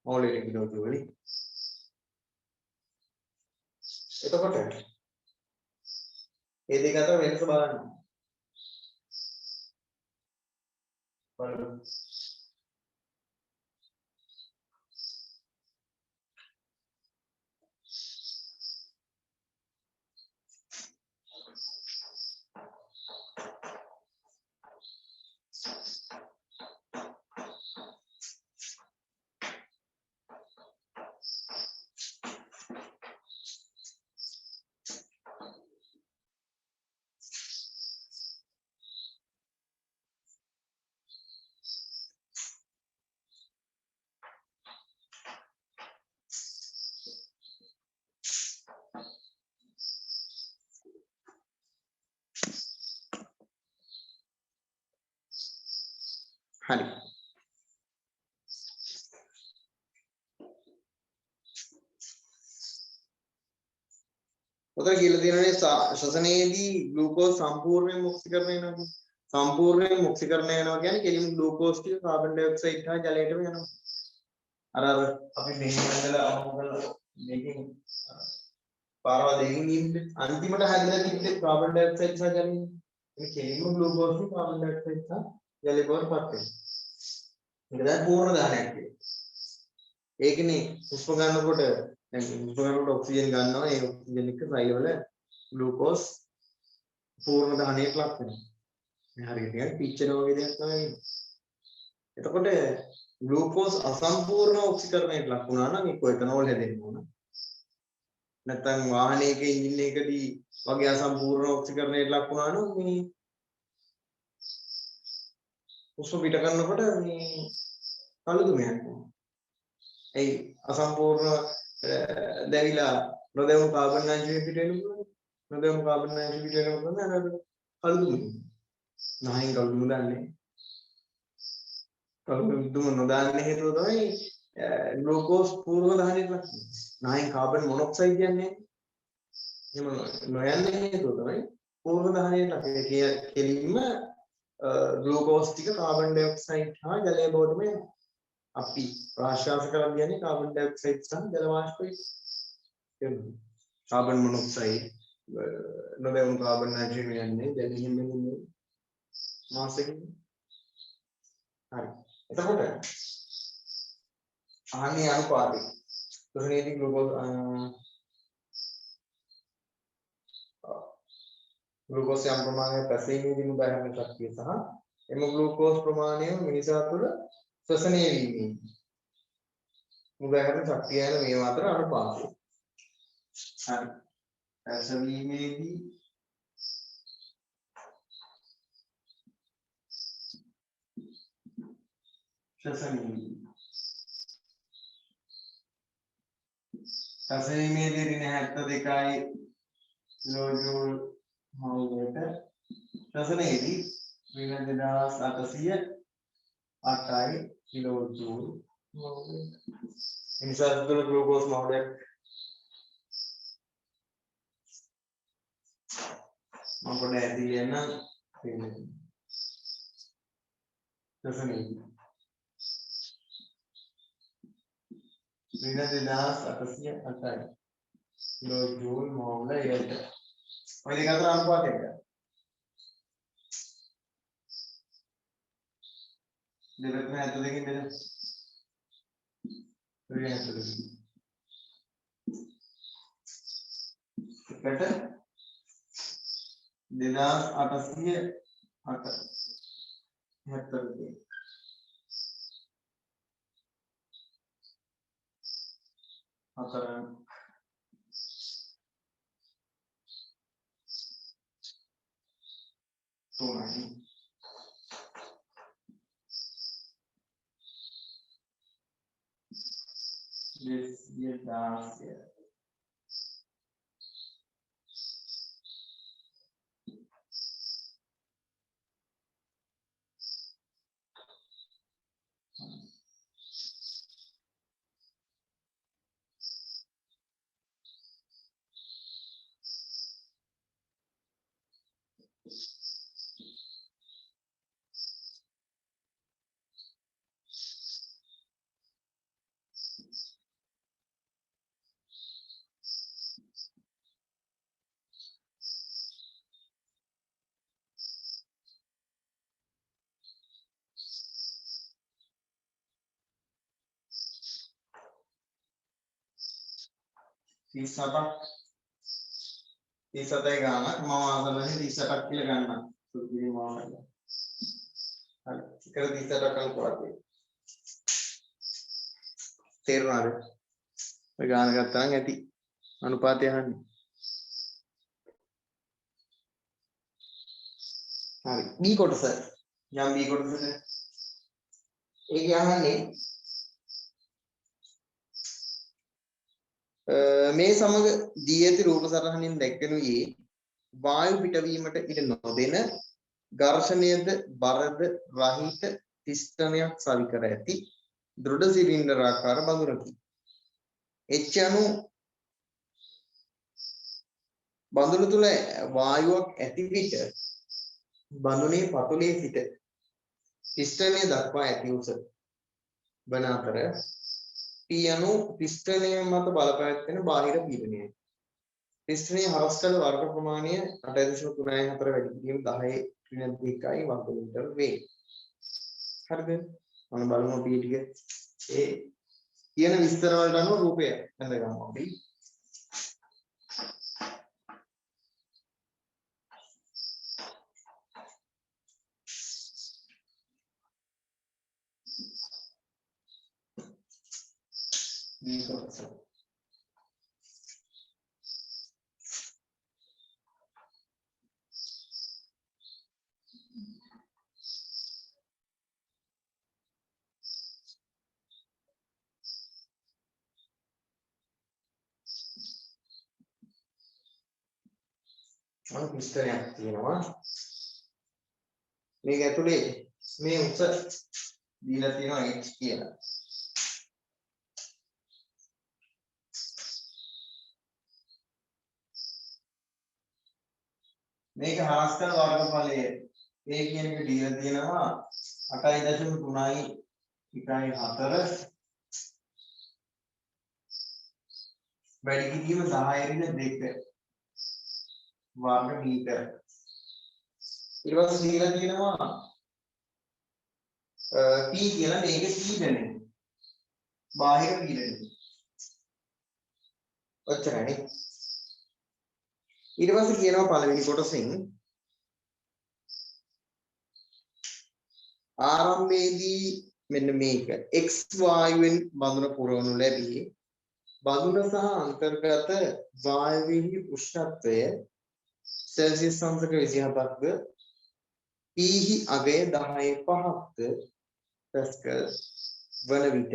මෝලෙට කිලෝ ජූල් වලින්. එතකොට මේ දෙක අතර වෙනස බලන්න. බලමු. හරි. ඔතන කියලා තියෙනනේ ශ්වසනයේදී ග්ලූකෝස් සම්පූර්ණයෙන් ඔක්සිකරණය වෙනවා. සම්පූර්ණයෙන් ඔක්සිකරණය වෙනවා කියන්නේ කෙලින්ම ග්ලූකෝස් ටික කාබන් ඩයොක්සයිඩ් හා ජලයටම යනවා. අර අපි මෙහෙම ඉඳලා අහුවලා මේකෙන් පාරවල් දෙකකින් ඉන්නේ අන්තිමට හැදලා තිබ්බේ කාබන් ඩයොක්සයිඩ් සහ ජලය. මේ කෙලින්ම ග්ලූකෝස් ටික කාබන් ඩයොක්සයිඩ් සහ ජලය බවට පත් වෙනවා. ඒක දැන් පූර්ණ දහනයක් කියන්නේ. ඒකනේ හුස්ම ගන්නකොට දැන් හුස්ම ගන්නකොට ඔක්සිජන් ගන්නවා ඒ ඔක්සිජන් එක සෛලවල ග්ලූකෝස් පූර්ණ දහනයට ලක් වෙනවා. මේ හරියට නිකන් පිච්චෙන වගේ දෙයක් තමයි වෙන්නේ. එතකොට ග්ලූකෝස් අසම්පූර්ණ ඔක්සිකරණයට ලක් වුණා නම් ඒක එතනෝල් හැදෙන්න ඕන. නැත්නම් වාහනයක එන්ජින් එකකදී වගේ අසම්පූර්ණ ඔක්සිකරණයට ලක් වුණා නම් මේ හුස්ම පිට කරනකොට මේ කළුදුමයක් වෙනවා. ඒ අසම්පූර්ණ දැවිලා නොදැවුණු කාබන් අංශුවෙ පිට වෙනකොට නොදැවුණු කාබන් අංශුවෙ පිට වෙනකොට නේද කළුදුම. නහයින් කළුදුම දාන්නේ. කළුදුම නොදාන්න හේතුව තමයි ග්ලූකෝස් පූර්ව දහනයට ලක් වෙනවා. නහයින් කාබන් මොනොක්සයිඩ් කියන්නේ එහෙම නොයන්නේ හේතුව තමයි पूर्व दहනයට අපි කෙලින්ම ග්ලූකෝස් ටික කාබන් ඩයොක්සයිඩ් හා ජලය බවටම එනවා. අපි ප්‍රාශ්වාස කරලා කියන්නේ කාබන් ඩයොක්සයිඩ් සහ ජල වාෂ්පය එනවා. කාබන් මොනොක්සයිඩ් නොදැවුණු කාබන් නයිට්‍රේට් යන්නේ දැනීම වෙන්නේ මාසෙකින්. හරි. එතකොට අහන්නේ අනුපාතය. තුනේදී ග්ලූකෝස් ග්ලූකෝස් යම් ප්‍රමාණයක් පැසීමේදී මුදා හැරෙන ශක්තිය සහ එම ග්ලූකෝස් ප්‍රමාණය මිනිසා තුළ ශ්වසනය වීමේ මුදා හැරෙන ශක්තිය යන මේවා අතර අනුපාතය. හරි. පැසීමේදී ශ්වසනය පැසීමේදී ඍණ 72යි කිලෝජූල් මවුලට ශ්වසනයේදී ඍණ 2808යි කිලෝජූල් මවුලට. එනිසා තුළ ග්ලූකෝස් මවුලයක් මම පොඩ්ඩක් ඇදී යන ශ්වසනයේදී ඍණ 2808යි කිලෝජූල් මවුලයට. ඔය දෙක අතර අනුපාතය ගන්න. දෙකම 72කින් බෙදන්න. ඍණ 72. එකට 2808 72. අතරම තුනයි. Desviar-se. Tisabak tisatay ganak mawawala ni tisatak කියලා ගන්න. සුදුයි මවවල. හරි. ඉතල තිසටක් අනුපාතය. තේරුණාද? ඔය ගාන ගත්තා නම් ඇති. අනුපාතය අහන්නේ. හරි. B කොටස. යම් B කොටසද? ඒක අහන්නේ මේ සමග දී ඇති රූප සටහනින් දැක්වෙනුයේ වායු පිටවීමට ඉඩ නොදෙන ඝර්ෂණයද බරද රහිත පිස්ටනයක් සවි කර ඇති දෘඩ සිලින්ඩර් ආකාර බඳුනකි. එච් අණු බඳුන තුල වායුවක් ඇති විට බඳුනේ පතුලේ සිට පිස්ටනය දක්වා ඇති උස වන අතර P අණු පිස්ටනය මත බලපෑගෙන බාහිර පීඩනයයි. පිස්ටනයේ හරස් කළ වර්ග ප්‍රමාණය 8.34 වැඩි කිරීම 10 ඍණ 2යි වර්ගමීටර වේ. හරිද? මම බලමු P ටික ඒ කියන විස්තර වලට අනුව රූපය හඳගමු අපි. පිස්ටනයක් තියෙනවා. මේක ඇතුලේ මේ උස දීලා තියෙනවා h කියලා. මේක හාස්කල වර්ගඵලය a කියන එක දීලා තියෙනවා 8.3යි 1.4 වැඩි කිරීම 10 වර්ග මීටර. ඊට පස්සේ දීලා තියෙනවා p කියලා මේක පීඩනය. බාහිර පීඩනය. ඔච්චරයි. ඊට පස්සේ කියනවා පළවෙනි කොටසෙන් ආරම්භයේදී මෙන්න මේක x වායුවෙන් බඳුන පුරවනු ලැබී බඳුන සහ අන්තර්ගත වායුවෙහි උෂ්ණත්වය සෙල්සියස් අංශක 27ක්ද Pහි අගය 10.5ක්ද පැස්කල් වන විට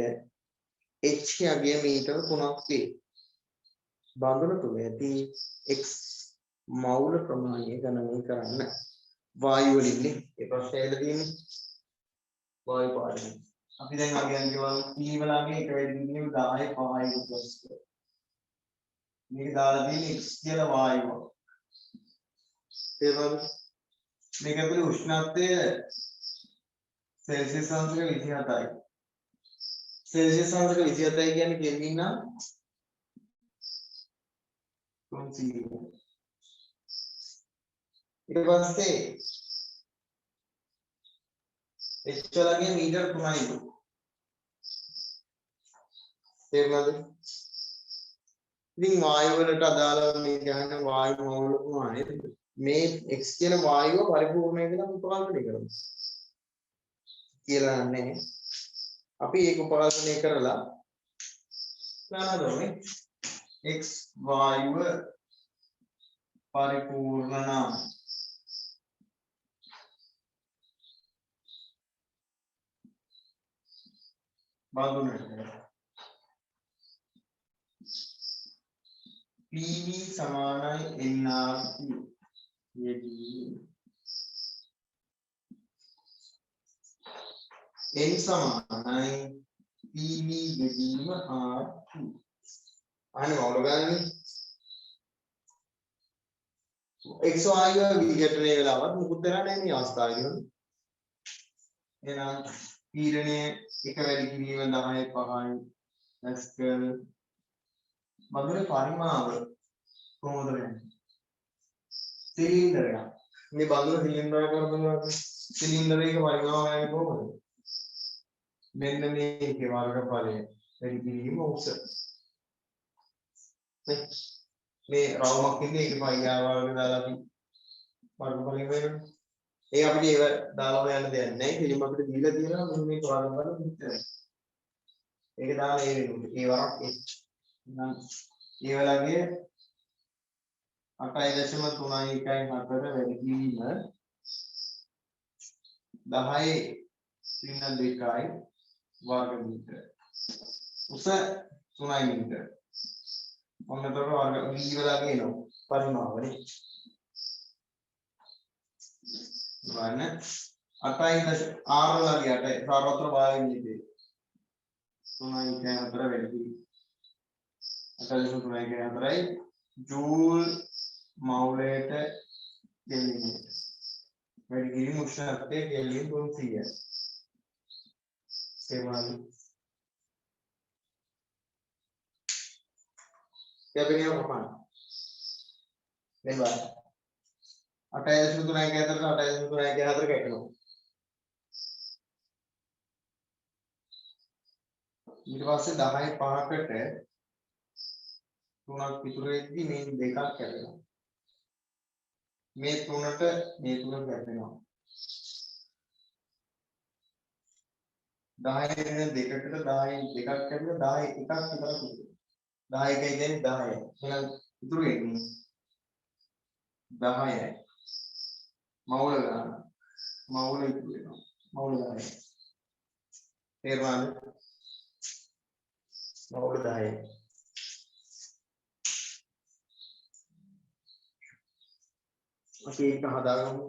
Hහි අගය මීටර 3ක් වේ. බඳුන තුල ඇති x මවුල ප්‍රමාණය ගණනය කරන්න. වායු වලින්නේ ඒ ප්‍රශ්නේ ඇවිල්ලා තියෙන්නේ වායු පාඩම. අපි දැන් අගයන් කියවලු P වලගේ එක වැඩි කිරීම 10.5යි ප්ලස්. මේක දාලා තියෙන්නේ x කියලා වායුව. තේරුණාද? මේක අපේ උෂ්ණත්වය සෙල්සියස් අංශක 27යි. සෙල්සියස් අංශක 27යි කියන්නේ කෙල්වින් නම් 300. ඊට පස්සේ h වලගේ මීටර 3යි. තේරුණාද? ඉතින් වායු වලට අදාළව මේ ගහන වායු මවුල ප්‍රමාණය මේ x කියන වායුව පරිපූර්ණය කියලා උපකල්පනය කරමු. කියලා නැහැ. අපි ඒක උපකල්පනය කරලා ගන්නවනේ x වායුව පරිපූර්ණ නම් බඳුනට PV සමානයි nRT යෙදී n සමානයි PV යෙදීම R2 අනේ මොකද ගන්නේ x වායුව විඝටනය වෙලාවත් මුකුත් වෙලා නැහැ මේ අවස්ථාවේදී. එහෙනම් පීඩනය එක වැඩි කිරීම 10.5යි පැස්කල් බඳුනේ පරිමාව කොහොමද වෙන්නේ? සිලින්ඩරයක්. මේ බඳුන සිලින්ඩරයක් කරනවා සිලින්ඩරයක පරිමාව වෙන්නේ කොහොමද? මෙන්න මේකේ වර්ගඵලය වැඩි කිරීම උස. මේ රවුමක් ඉන්නේ ඒක පයියාවල් දාලා අපි වර්ගඵලය වෙනවා. ඒ අපිට ඒව දාලා හොයන්න දෙයක් නැහැ. කෙලින්ම අපිට දීලා තියෙනවා මෙන්න මේක වර්ගඵල විතරයි. ඒක දාලා ඒ වෙනුවට ඒ වරක් h. නම් ඒ වලගේ 8.3යි 1.4 වැඩි කිරීම 10.2යි වර්ග මීටර. උස 3 මීටර. ඔන්නතර වර්ග v වලගේ එනවා පරිමාවනේ. බලන්න 8.8 r වලගේ 8 සාරවත්‍ර වායු නිදේ 3.4 වැඩි කිරීම 8.3යි ජූල් මවුලයට කෙල්වින් වැඩි කිරීම උෂ්ණත්වය කෙල්වින් 300යි. ඒවලු කැපිනියෝ ප්‍රමාණය දැන් බලන්න 8.3යි 8.3යි 4 කැපෙනවා. ඊට පස්සේ 10.5කට 3ක් ඉතුරු වෙද්දි මේ දෙකක් කැපෙනවා. මේ 3ට මේ 3 කැපෙනවා. 10 වෙන දෙකකට 10න් දෙකක් කැපිලා 10 එකක් විතර ඉතුරු. 10 එකයි කියන්නේ 10යි. එහෙනම් ඉතුරු වෙන්නේ 10යි. මවුල ගන්න. මවුල ඉතුරු වෙනවා. මවුල 10යි. තේරුණාද? මවුල 10යි. අපි ඒක හදාගමු.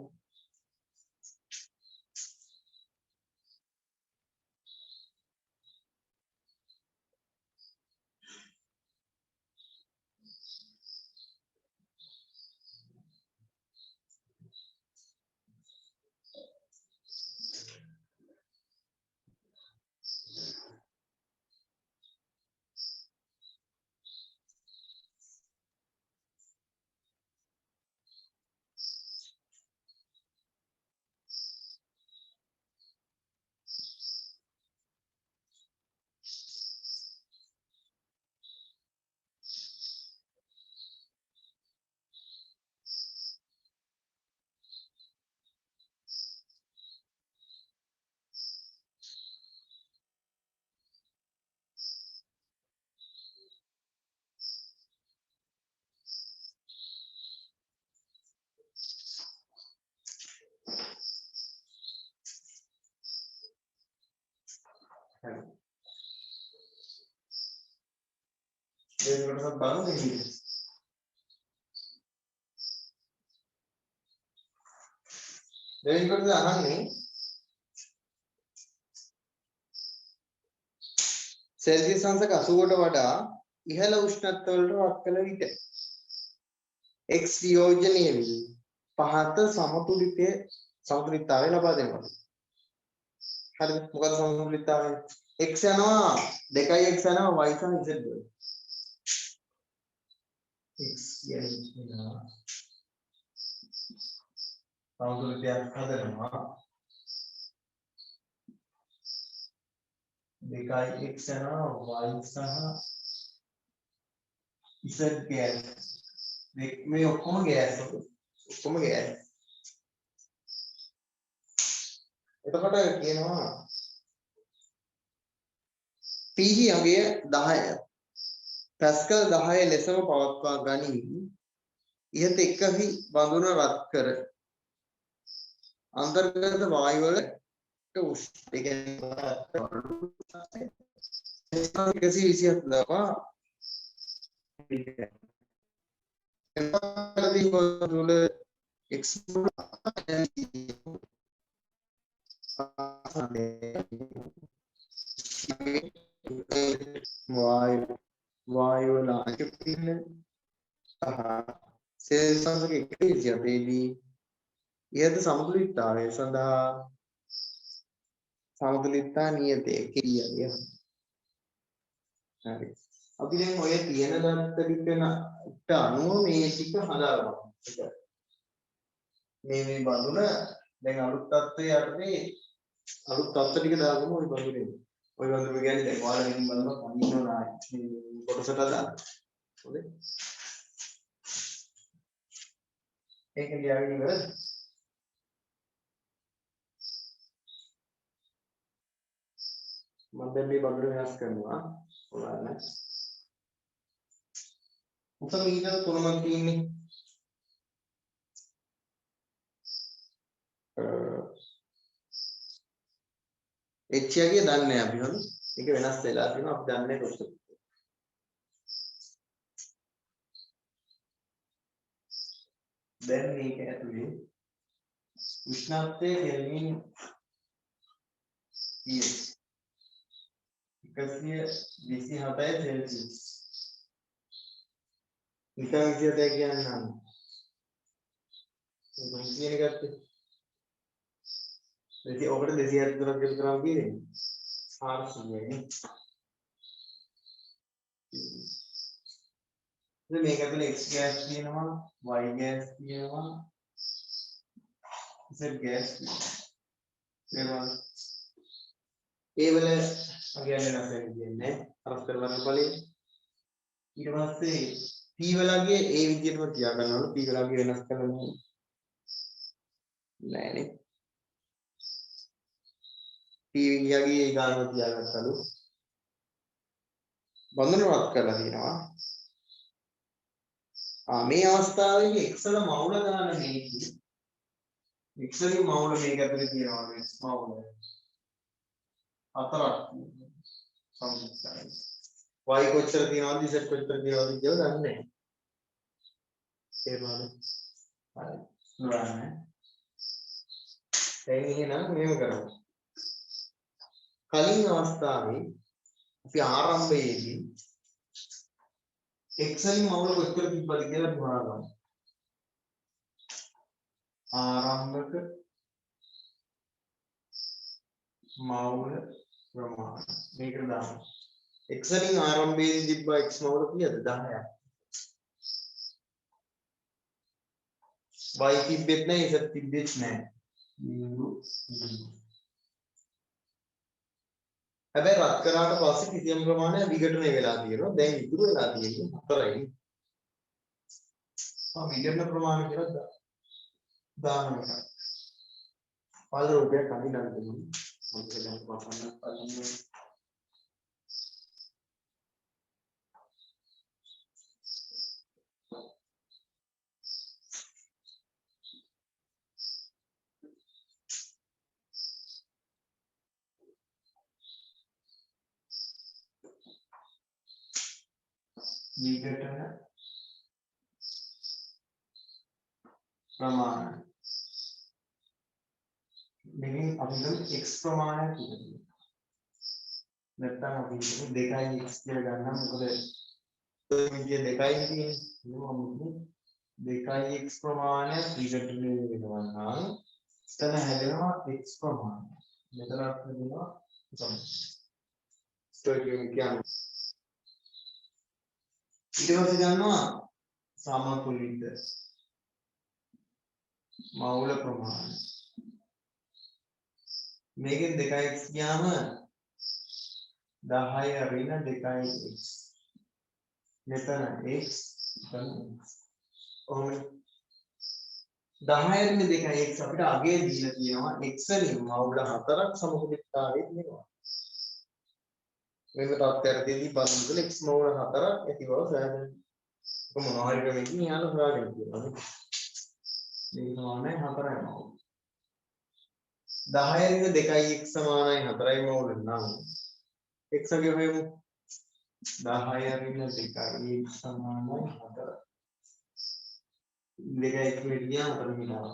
දෙවෙනි කොටසත් බලමු ඉන්නේ. දෙවෙනි කොටස අහන්නේ සෙල්සියස් අංශක 80ට වඩා ඉහළ උෂ්ණත්වවලට වත් කළ විට X වියෝජනයේ වී පහත සමතුලිතතාවය ලබා දෙනවා. හරිද? මොකද සමතුලිතතාවය? X යනවා 2x යනවා y සහ z වල. X කියනවා සමතුලිතයක් හදනවා 2x යනවා y සහ z ගෑස්. මේ ඔක්කොම ගෑස්. ඔක්කොම ගෑස්. එතකොට කියනවා pH අගය 10 පැස්කල් 10 ලෙසම පවත්වා ගනිමින් ඉහත එකහි බඳුන රත් කර අන්තර්ගත වායු වලට උෂ්ණ ඒ කියන්නේ 127 දක්වා එතනදී වල x වායු වල අංශකින් සෙල්සියස් අංශක 127 දී ඉහත සමතුලිතතාවය සඳහා සමතුලිතතා නියතය කිරියය. හරි. අපි දැන් ඔය තියෙන දත්ත ටිකට අනුව මේ ටික හදාගමු. මේ බඳුන දැන් අලුත් තත්ත්වයේ යටතේ අලුත් තත්ත්ව ටික දාගමු ওই බඳුනේ. ওই බඳුන කියන්නේ දැන් ඔයාලා මෙන්න බලනවා කනිනෝ නායි මේ කොටසට දාන්න. හොඳේ. ඒක ලියාගෙන ඉවරද? මම දැන් මේ බඳුන වෙනස් කරනවා. ඔයාලා උසම ඊට තුනක් තියෙන්නේ. h යගේ දන්නේ නැහැ අපි හොඳ. ඒක වෙනස් වෙලා තියෙනවා අපි දන්නේ කොහොමද. දැන් මේක ඇතුලේ උෂ්ණත්වය කෙල්වින් 127 සෙල්සියස්. නිකන් 27 කියන්නේ නම් මම කියන එකත් ඔකට 273ක් දෙක කරාම කියන්නේ 400යි. ඉතින් මේක ඇතුලේ x ගෑස් තියෙනවා y ගෑස් තියෙනවා z ගෑස් තියෙනවා. ඒ වල අගයන්නේ නැසෙන් කියන්නේ පරස්පර වර්ගඵලය. ඊට පස්සේ p වලගේ ඒ විදිහටම තියා ගන්නවලු p වලගේ වෙනස් කරන්න නෑනේ. p විදිහගේ ගානව තියාගත්තලු. බඳුන වත් කරලා තියෙනවා. මේ අවස්ථාවේදී x වල මවුල ගන්න මේකයි. x වලින් මවුල මේක ඇතුලේ තියෙනවා x මවුල. හතරක් සම්පූර්ණයි. y කොච්චර තියෙනවද z කොච්චර තියෙනවද කියලා දන්නේ නැහැ. තේරුණාද? හරි. නෝරන්නේ. දැන් එහෙනම් මෙහෙම කරමු. කලින් අවස්ථාවේ අපි ආරම්භයේදී x වලින් මවුල කොච්චර තිබ්බද කියලා හොයාගමු. ආරම්භක මවුල ප්‍රමාණය මේකට දාමු. x වලින් ආරම්භයේදී තිබ්බ x මවුල කීයද? 10ක්. y තිබෙත් නැහැ z තිබෙත් නැහැ. හැබැයි රත් කරාට පස්සේ කිසියම් ප්‍රමාණයක් විඝටනය වෙලා තියෙනවා. දැන් ඉතුරු වෙලා තියෙන්නේ 4යි. විඝටන ප්‍රමාණය කියලා දානවා. පාද රූපයක් අඳින්න දෙන්න. මම දැන් වපන්න බලන්න. විඝටන ප්‍රමාණය මේකෙන් අපි x ප්‍රමාණයක් ඉගෙනගන්න. නැත්නම් අපි 2x කියලා ගන්නම්. මොකද විදිය 2යි තියෙන්නේ. ඒකම 2x ප්‍රමාණය විඝටනය වෙනවා නම් එතන හැදෙනවා x ප්‍රමාණය. මෙතනත් හැදෙනවා ස්ටෝකියම් කියන්නේ. ඊට පස්සේ ගන්නවා සමතුලිත මවුල ප්‍රමාණය. මේකෙන් 2x ගියාම 10 ඍණ 2x. මෙතන x මෙතන x. ඔහොම 10 ඍණ 2x අපිට අගය දීලා තියෙනවා x වලින් මවුල 4ක් සමතුලිතතාවයේ තියෙනවා. මේක තාත්තයටදී බලමුද x මවුල 4ක් ඇති බව සෑහෙන මොනවා හරි ක්‍රමයකින් යාළුවා හොයාගෙන තියෙනවා. මේක සමානයි 4යි මවුල. 10 රින් 2x සමානයි 4යි මවුල නම් x ගේ හොයමු. 10 රින් 2x සමානයි 4. 2x මෙලියා 4 මිලාව.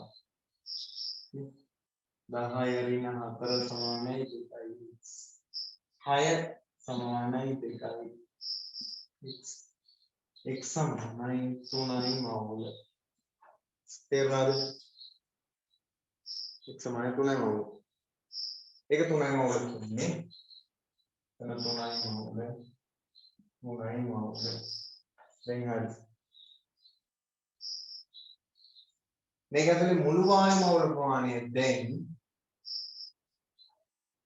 10 රින් 4 සමානයි 2x. 6 සමානයි 2x. x සමානයි 3යි මවුල. තේරුණාද? x සමානයි 3යි මවුල. ඒක 3යි මවුල කියන්නේ. එතන 3යි මවුල. 3යි මවුල. දැන් හරි. මේක ඇතුලේ මුළු වාය මවුල ප්‍රමාණය දැන්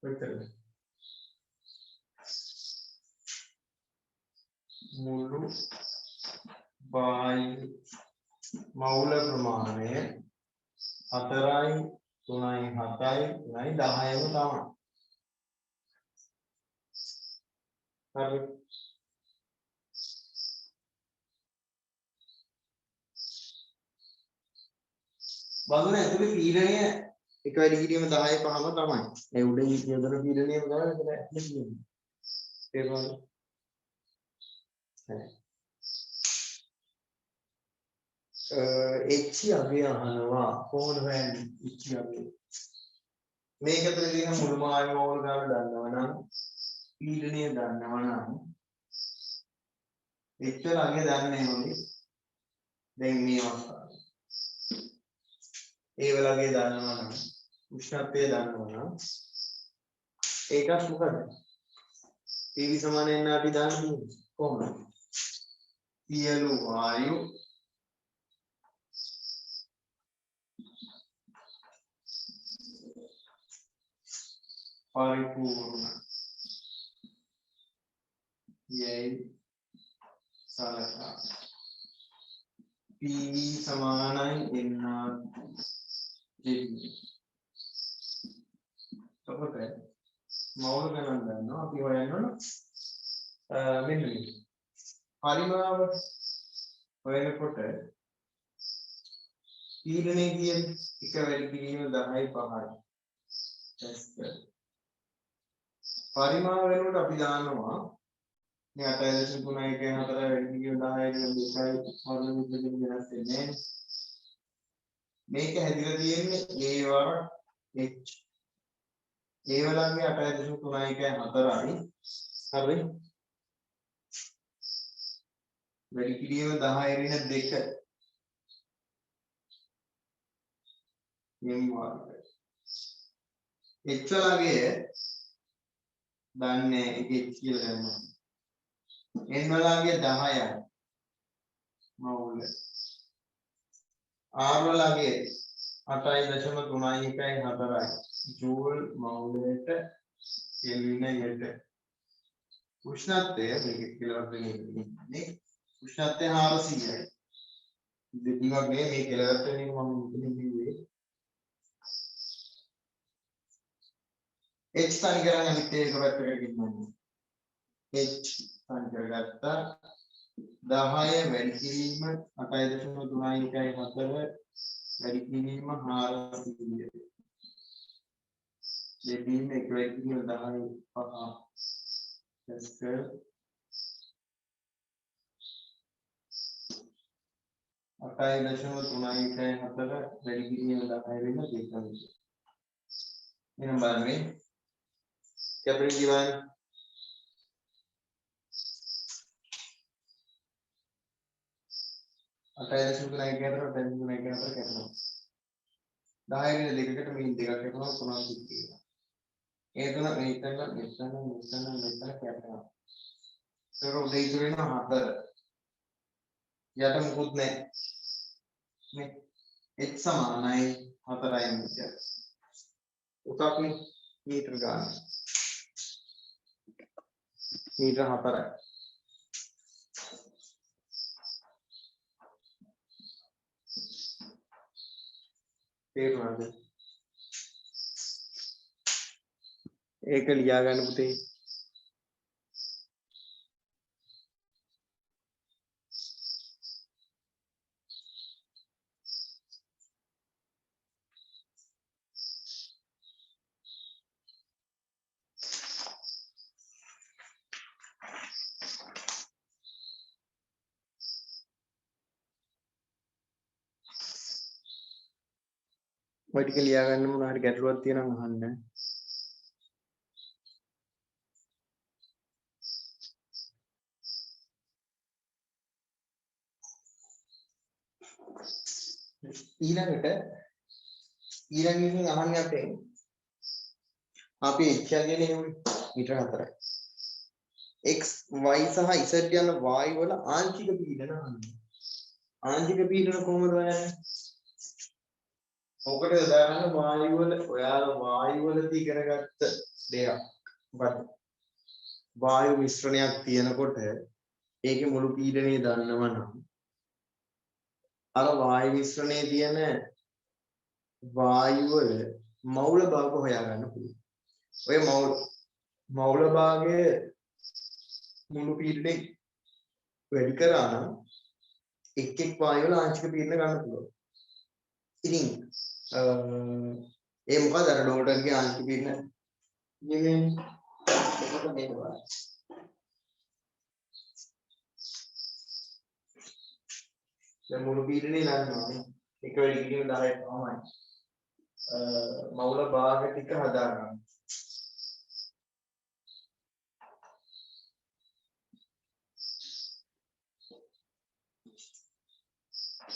කොච්චරද? මුළු වාය මවුල ප්‍රමාණය 4යි 3යි 7යි 9යි 10යිම තමයි. හරි. බලන්න ඇතුලේ පීඩනය එක වැඩි කිරීම 10 5ම තමයි. ඒ උඩින් යොදන පීඩනයම තමයි එතන ඇතුලේ තියෙන්නේ. තේරුණාද? හරි. h අගය අහනවා කොහොමද හොයන්නේ h අගය? මේක ඇතුලේ තියෙන මුළු මාය මවුල ගාන දන්නවනම් පීඩනය දන්නවනම් h වල අගය දන්නේ මොකද? දැන් මේ අවස්ථාවේ ඒ වල අගය දන්නවනම් උෂ්ණත්වය දන්නවනම් ඒකත් මොකද? PV සමාන n අපි දන්නේ කොහොමද? සියලු වායු පරිපූර්ණ යයි සලකා. PV සමානයි nr ජෙඩ්. එතකොට මවුල ගණන් ගන්නවා අපි හොයන්න ඕන මෙන්න මේ පරිමාව හොයනකොට පීඩනය කියන්නේ එක වැඩි කිරීම 10යි 5යි. පරිමාව වෙනකොට අපි දානවා මේ 8.3 4 වැඩි කිරීම 10යි 2යි වර්ග විභජන වෙනස් වෙන්නේ. මේක හැදිලා තියෙන්නේ a වර h. a වලගේ 8.3 4යි. හරි. වැඩි කිරීම 10 ඍණ 2 m වර්ග. h වලගේ දන්නේ එක h කියලා ගන්නවා. n වලගේ 10යි මවුල. r වලගේ 8.3 4යි. ජූල් මවුලට කෙල්වින යට. උෂ්ණත්වය මේක කියලා දෙන්නේ. උෂ්ණත්වය 400යි. දෙකක් නේ මේ කෙලවර්ට එක මම මෙතන කිව්වේ. h තනි කරන් අනිත් එක පැත්තකට ගෙන්නන්න. h තනි කරගත්තා 10 වැඩි කිරීම 8.3 4 වැඩි කිරීම 400. දෙකීම එක වැඩි කිරීම 10 5 පැස්කල් 8.314 වැඩි කිරීම 10 වෙන දෙකම. එහෙනම් බලන්න මේ කැපිටල් ගිවන් 8.314 කැපෙනවා. 10 වෙන දෙකකට මේ දෙකක් කැපෙනවා 3ක් තියෙනවා. ඒ තුන මෙතන කැපෙනවා. ඒක උදේ ඉතුරු වෙනවා 4. යට මුකුත් නැහැ. මේ h සමානයි 4යි මීටර. උසක්නේ මීටර ගන්න. මීටර 4යි. තේරුණාද? ඒක ලියා ගන්න පුතේ. ඔය ටික ලියා ගන්න මොනවා හරි ගැටලුවක් තියෙනවා අහන්න. ඊළඟට අහන්න අපේ අපි h කියන්නේ මීටර 4යි. x y සහ z යන වායු වල ආංශික පීඩන අහන්නේ. ආංශික පීඩන කොහොමද හොයන්නේ? ඔකට උදාහරණ වායු වල ඔයාලා වායු වලදී ඉගෙනගත්ත දෙයක්. මොකද වායු මිශ්‍රණයක් තියෙනකොට ඒකේ මුළු පීඩනය දන්නවනම් අර වායු මිශ්‍රණයේ තියෙන වායු වල මෞල භාග හොයාගන්න පුළුවන්. ඔය මෞල භාගයේ මුළු පීඩනය වැඩි කරා නම් එක් වායු වල ආංශික පීඩන ගන්න පුළුවන්. ඉතින් ඒ මොකද අර ඩෝල්ටන්ගේ ආංශික පීඩන නෙමෙයි. ඒක මේක බලන්න. දැන් මුළු පීඩනේ ගන්නවා. එක වැඩි කිරීම 10ක් තමයි. මෞල භාග ටික හදාගන්න.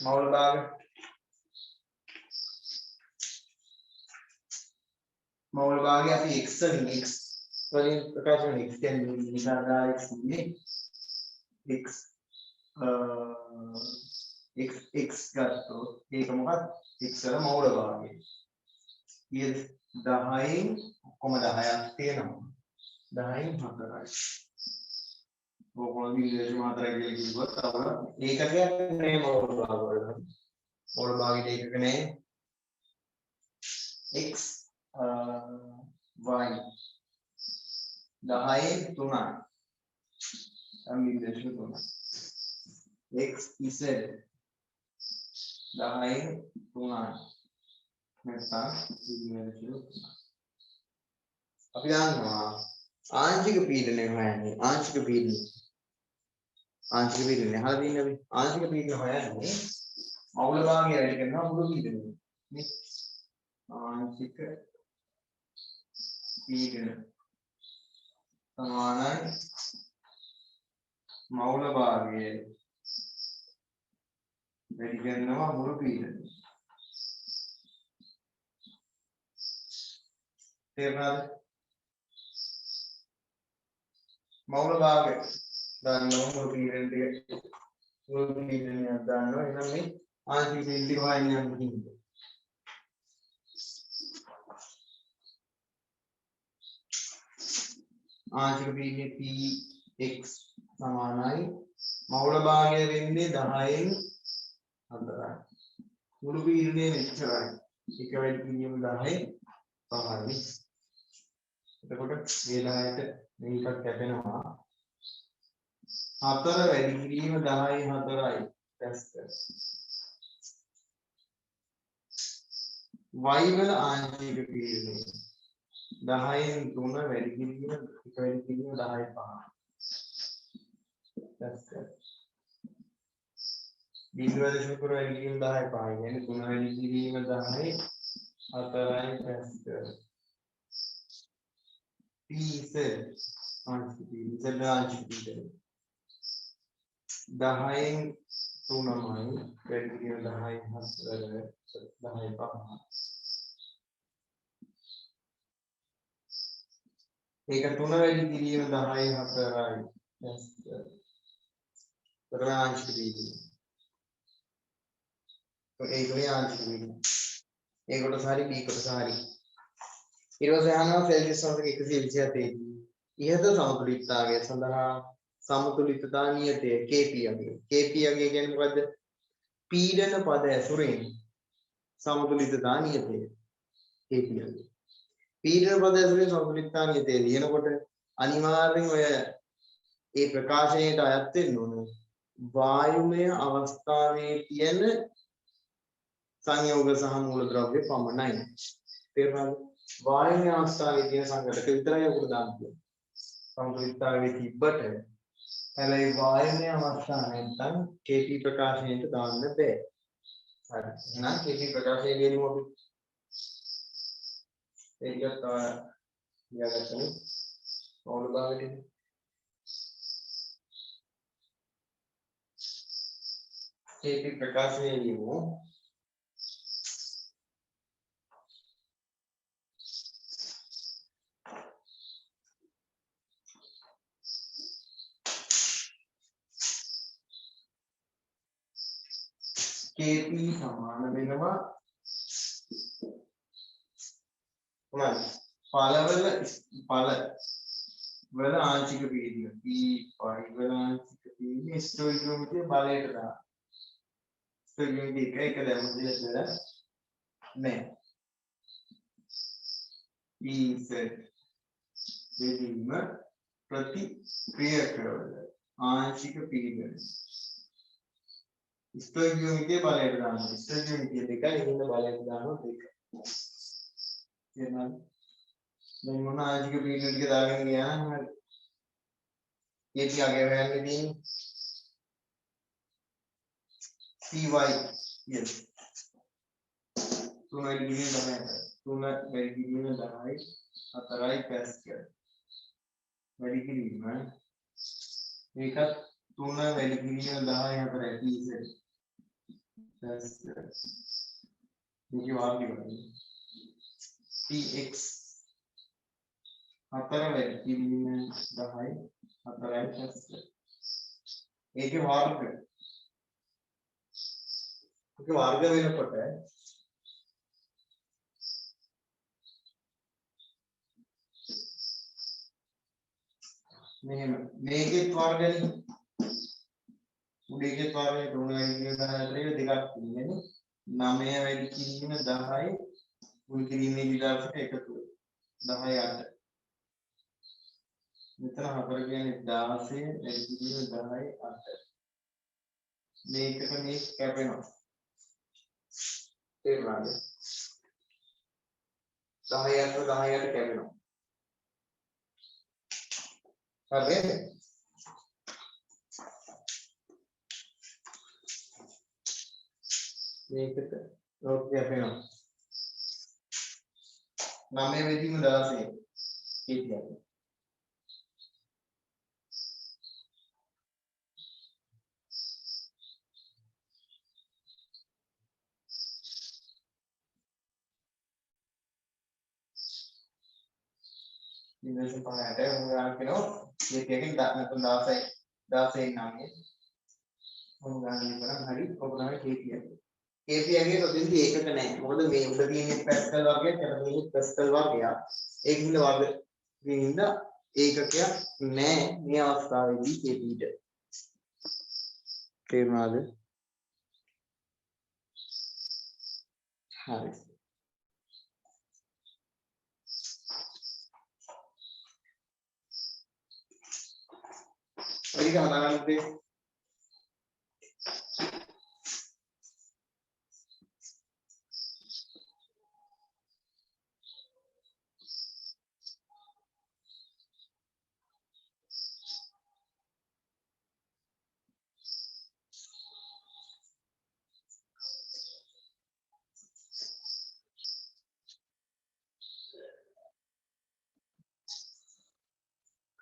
මෞල භාග අපි x වලින් ප්‍රකාශ කරන x කියන්නේ නිසාදා x නේ x ගත්තොත් ඒක මොකක්ද x වල මෞල භාගය. ඊයේ 10න් ඔක්කොම 10ක් තියෙනවා. 10න් 4යි. ඕකම විශේෂ මාත්‍රා කියලා කිව්වොත් අපර ඒකකයක් නේ මෞල භාග වල. මෞල භාගයේ ඒකක නේ x y 10න් 3යි. අපි විශේෂ 3යි. x z 10න් 3යි. නැත්නම් විශේෂ අපි දන්නවා ආංශික පීඩනය හොයන්නේ ආංශික පීඩනය අහලා තියෙන්නේ අපි ආංශික පීඩනය හොයන්නේ මෞල භාගය වැඩි කරනවා මුළු පීඩනය නේ ආංශික පීඩන සමානයි මෞල භාගය වැඩි කරනවා මුළු පීඩනය. තේරුණාද? මෞල භාගය දන්නවා මුළු පීඩන ටික මුළු පීඩනයක් දන්නවා. එහෙනම් මේ ආංශික පීඩන හොයන්නේ යන්නේ. ආංශික පීඩනයේ px සමානයි මෞල භාගය වෙන්නේ 10න් 4යි. මුළු පීඩනයේ මෙච්චරයි. එක වැඩි කිරීම 10යි 5යි. එතකොට මේ 10ට මේකක් කැපෙනවා. 4 වැඩි කිරීම 10යි 4යි. y වල ආංශික පීඩනය 10න් 3 වැඩි කිරීම එක වැඩි කිරීම 10යි 5යි. බිඳුව දශමික වැඩි කිරීම 10 5 කියන්නේ 3 වැඩි කිරීම 10 4යි පැස්කල් pz ආංශික z ආංශික පීඩනය 10න් 3යි වැඩි කිරීම 10යි 4 10යි 5 ඒක 3 වැඩි කිරීම 10යි 4යි පැස්කල් ආංශික පීඩනය ඒකේ ආංශික පීඩනය A කොටස හරි B කොටස හරි ඊට පස්සේ අහනවා සෙල්සියස් අංශක 127 දී ඉහත සමතුලිතතාවය සඳහා සමතුලිතතා නියතය Kp අගය Kp අගය කියන්නේ මොකද්ද පීඩන පද ඇසුරෙන් සමතුලිතතා නියතය Kp අගය පීඩන පද ඇසුරෙන් සමතුලිතතා නියතය ලියනකොට අනිවාර්යෙන් ඔය ඒ ප්‍රකාශනයට අයත් වෙන්න ඕන වායුමය අවස්ථාවේ තියෙන සංයෝග සහ මූලද්‍රව්‍ය පමණයි තේරුණාද වායුමය අවස්ථාවේ තියෙන සංඝටක විතරයි උඩ දාන්න තියෙන්නේ සමතුලිතතාවයේ තිබ්බට හැබැයි වායුමය අවස්ථාව නැත්නම් KP ප්‍රකාශනයට දාන්න බෑ හරි එහෙනම් KP ප්‍රකාශනය ලියමු අපි ඒකත් ලියාගන්න ඕන භාගයට KP ප්‍රකාශනය ලියමු KP සමාන වෙනවා මොනවාද ඵලවල ආංශික පීඩනය P වල ආංශික පීඩනය ස්ටොයිකියෝමීටර් බලයට දාන්න ස්ටොයිකියෝමීටර් එක දැම්මොත් ඉතල නෑ PZ දෙවීම ප්‍රතික්‍රියකවල ආංශික පීඩනය ස්ටොයිකියෝමීටර් බලයට දාන්න ස්ටොයිකියෝමීටර් දෙකයි ඉන්න බලයට දානවා දෙක එහෙනම් දැන් මොන ආංශික පීඩන ටික දාගෙන ගියා නම් හරි KP අගය හොයන්න තියෙන්නේ CY yes 3 වැඩි කිරීම 10 3 වැඩි කිරීම 10යි 4යි පැස්කල් වැඩි කිරීම මේකත් 3 වැඩි කිරීම 10යි 4යි PZ පැස්කල් මේක වාක්‍ය කරන්නේ PX 4 වැඩි කිරීම 10යි 4යි පැස්කල් ඒකේ වර්ග වෙනකොට මෙහෙම මේකෙත් වර්ගනේ උඩේකෙත් වර්ගනේ 3 වැඩි කිරීම 10 අතර දෙකක් තියෙන්නේ 9 වැඩි කිරීම 10යි මුල් කිරීමේ විලාසක එකතු 10යි 8 මෙතන 4 කියන්නේ 16 වැඩි කිරීම 10යි 8 මේකට මේ කැපෙනවා තේරුණාද 10යි 8 10යි 8 කැපෙනවා හරිද මේකට ලෝක කැපෙනවා 9 වෙදිම 16 කියන්නේ ඉන්දස පහට උගාන කියනවා මේකකින් 16 16 9 උගාන ඉවරන් හරි ඔබනම KP එකේ තොදින්දි ඒකක නැහැ මොකද මේ උඩ තියෙන පැස්කල් වර්ගයක් යට තියෙන පැස්කල් වර්ගයක් ඒකින්ද වර්ග වින්ද ඒකකයක් නැහැ මේ අවස්ථාවේදී KP ට තේරුණාද හරි ඒක හදාගන්න